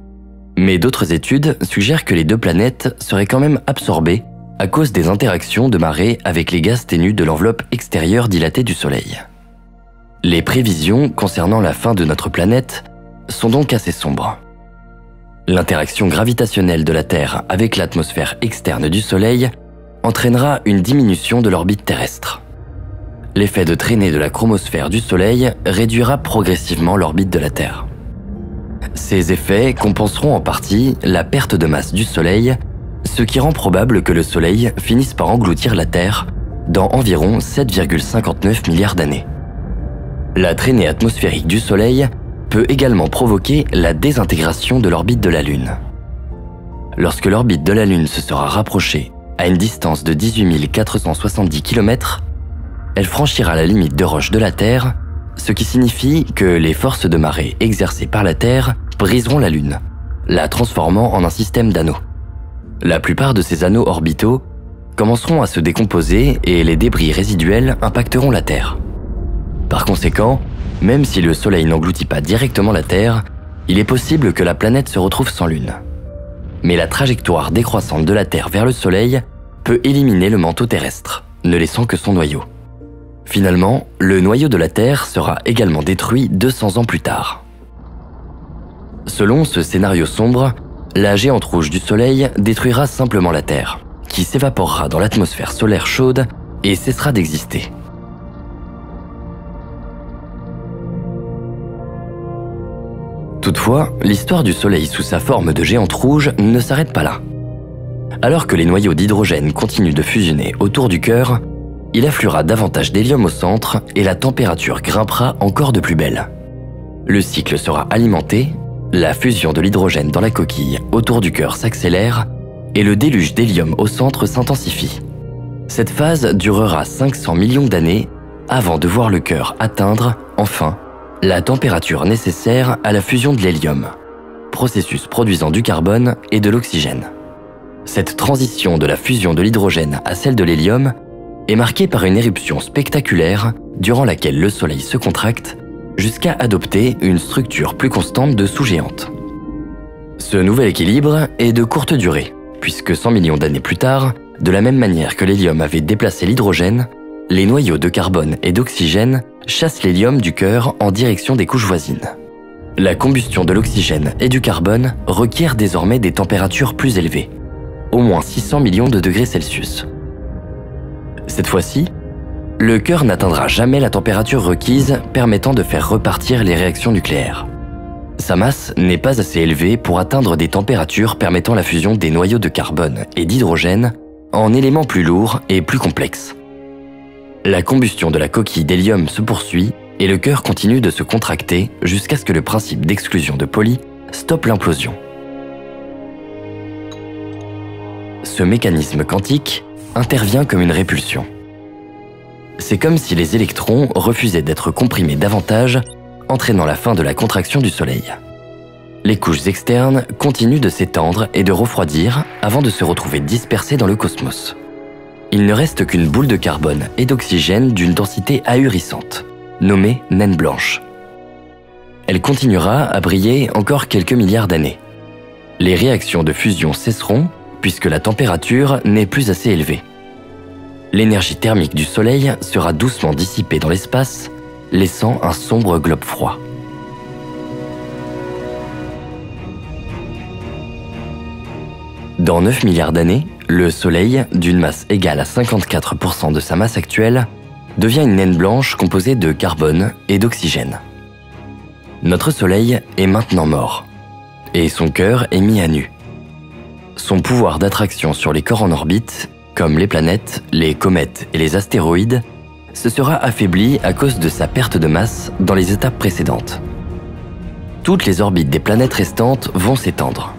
Mais d'autres études suggèrent que les deux planètes seraient quand même absorbées à cause des interactions de marée avec les gaz ténus de l'enveloppe extérieure dilatée du Soleil. Les prévisions concernant la fin de notre planète sont donc assez sombres. L'interaction gravitationnelle de la Terre avec l'atmosphère externe du Soleil entraînera une diminution de l'orbite terrestre. L'effet de traînée de la chromosphère du Soleil réduira progressivement l'orbite de la Terre. Ces effets compenseront en partie la perte de masse du Soleil, ce qui rend probable que le Soleil finisse par engloutir la Terre dans environ 7,59 milliards d'années. La traînée atmosphérique du Soleil peut également provoquer la désintégration de l'orbite de la Lune. Lorsque l'orbite de la Lune se sera rapprochée à une distance de 18 470 km, elle franchira la limite de roche de la Terre, ce qui signifie que les forces de marée exercées par la Terre briseront la Lune, la transformant en un système d'anneaux. La plupart de ces anneaux orbitaux commenceront à se décomposer et les débris résiduels impacteront la Terre. Par conséquent, même si le Soleil n'engloutit pas directement la Terre, il est possible que la planète se retrouve sans Lune. Mais la trajectoire décroissante de la Terre vers le Soleil peut éliminer le manteau terrestre, ne laissant que son noyau. Finalement, le noyau de la Terre sera également détruit 200 ans plus tard. Selon ce scénario sombre, la géante rouge du Soleil détruira simplement la Terre, qui s'évaporera dans l'atmosphère solaire chaude et cessera d'exister. Toutefois, l'histoire du Soleil sous sa forme de géante rouge ne s'arrête pas là. Alors que les noyaux d'hydrogène continuent de fusionner autour du cœur, il affluera davantage d'hélium au centre et la température grimpera encore de plus belle. Le cycle sera alimenté, la fusion de l'hydrogène dans la coquille autour du cœur s'accélère et le déluge d'hélium au centre s'intensifie. Cette phase durera 500 millions d'années avant de voir le cœur atteindre, enfin, la température nécessaire à la fusion de l'hélium, processus produisant du carbone et de l'oxygène. Cette transition de la fusion de l'hydrogène à celle de l'hélium est marquée par une éruption spectaculaire durant laquelle le Soleil se contracte jusqu'à adopter une structure plus constante de sous-géante. Ce nouvel équilibre est de courte durée, puisque 100 millions d'années plus tard, de la même manière que l'hélium avait déplacé l'hydrogène, les noyaux de carbone et d'oxygène chassent l'hélium du cœur en direction des couches voisines. La combustion de l'oxygène et du carbone requiert désormais des températures plus élevées, au moins 600 millions de degrés Celsius. Cette fois-ci, le cœur n'atteindra jamais la température requise permettant de faire repartir les réactions nucléaires. Sa masse n'est pas assez élevée pour atteindre des températures permettant la fusion des noyaux de carbone et d'hydrogène en éléments plus lourds et plus complexes. La combustion de la coquille d'hélium se poursuit et le cœur continue de se contracter jusqu'à ce que le principe d'exclusion de Pauli stoppe l'implosion. Ce mécanisme quantique intervient comme une répulsion. C'est comme si les électrons refusaient d'être comprimés davantage entraînant la fin de la contraction du Soleil. Les couches externes continuent de s'étendre et de refroidir avant de se retrouver dispersées dans le cosmos. Il ne reste qu'une boule de carbone et d'oxygène d'une densité ahurissante, nommée naine blanche. Elle continuera à briller encore quelques milliards d'années. Les réactions de fusion cesseront puisque la température n'est plus assez élevée. L'énergie thermique du Soleil sera doucement dissipée dans l'espace, laissant un sombre globe froid. Dans 9 milliards d'années, le Soleil, d'une masse égale à 54% de sa masse actuelle, devient une naine blanche composée de carbone et d'oxygène. Notre Soleil est maintenant mort, et son cœur est mis à nu. Son pouvoir d'attraction sur les corps en orbite, comme les planètes, les comètes et les astéroïdes, se sera affaibli à cause de sa perte de masse dans les étapes précédentes. Toutes les orbites des planètes restantes vont s'étendre.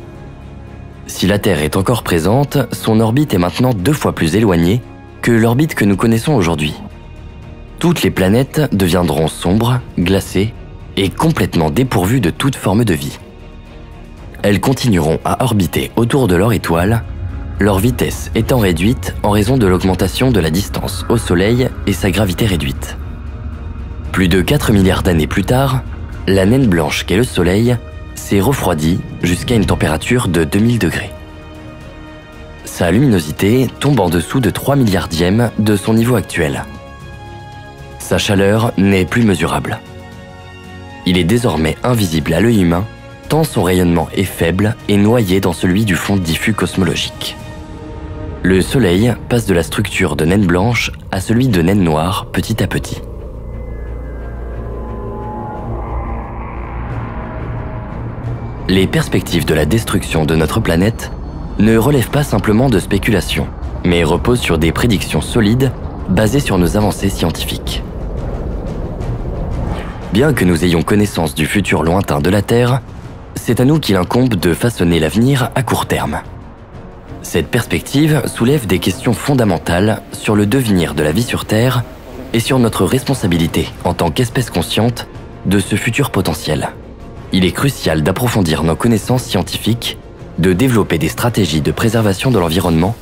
Si la Terre est encore présente, son orbite est maintenant 2 fois plus éloignée que l'orbite que nous connaissons aujourd'hui. Toutes les planètes deviendront sombres, glacées et complètement dépourvues de toute forme de vie. Elles continueront à orbiter autour de leur étoile, leur vitesse étant réduite en raison de l'augmentation de la distance au Soleil et sa gravité réduite. Plus de 4 milliards d'années plus tard, la naine blanche qu'est le Soleil s'est refroidie jusqu'à une température de 2000 degrés. Sa luminosité tombe en dessous de 3 milliardièmes de son niveau actuel. Sa chaleur n'est plus mesurable. Il est désormais invisible à l'œil humain, tant son rayonnement est faible et noyé dans celui du fond diffus cosmologique. Le Soleil passe de la structure de naine blanche à celui de naine noire petit à petit. Les perspectives de la destruction de notre planète ne relèvent pas simplement de spéculations, mais reposent sur des prédictions solides basées sur nos avancées scientifiques. Bien que nous ayons connaissance du futur lointain de la Terre, c'est à nous qu'il incombe de façonner l'avenir à court terme. Cette perspective soulève des questions fondamentales sur le devenir de la vie sur Terre et sur notre responsabilité en tant qu'espèce consciente de ce futur potentiel. Il est crucial d'approfondir nos connaissances scientifiques, de développer des stratégies de préservation de l'environnement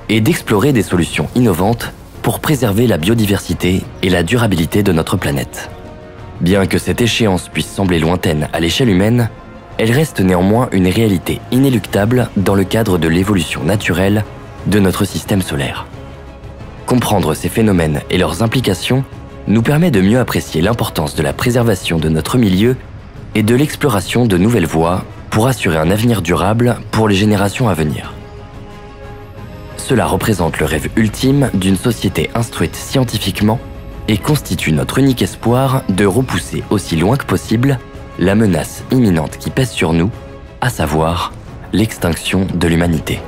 et d'explorer des solutions innovantes pour préserver la biodiversité et la durabilité de notre planète. Bien que cette échéance puisse sembler lointaine à l'échelle humaine, elle reste néanmoins une réalité inéluctable dans le cadre de l'évolution naturelle de notre système solaire. Comprendre ces phénomènes et leurs implications nous permet de mieux apprécier l'importance de la préservation de notre milieu et de l'exploration de nouvelles voies pour assurer un avenir durable pour les générations à venir. Cela représente le rêve ultime d'une société instruite scientifiquement et constitue notre unique espoir de repousser aussi loin que possible la menace imminente qui pèse sur nous, à savoir l'extinction de l'humanité.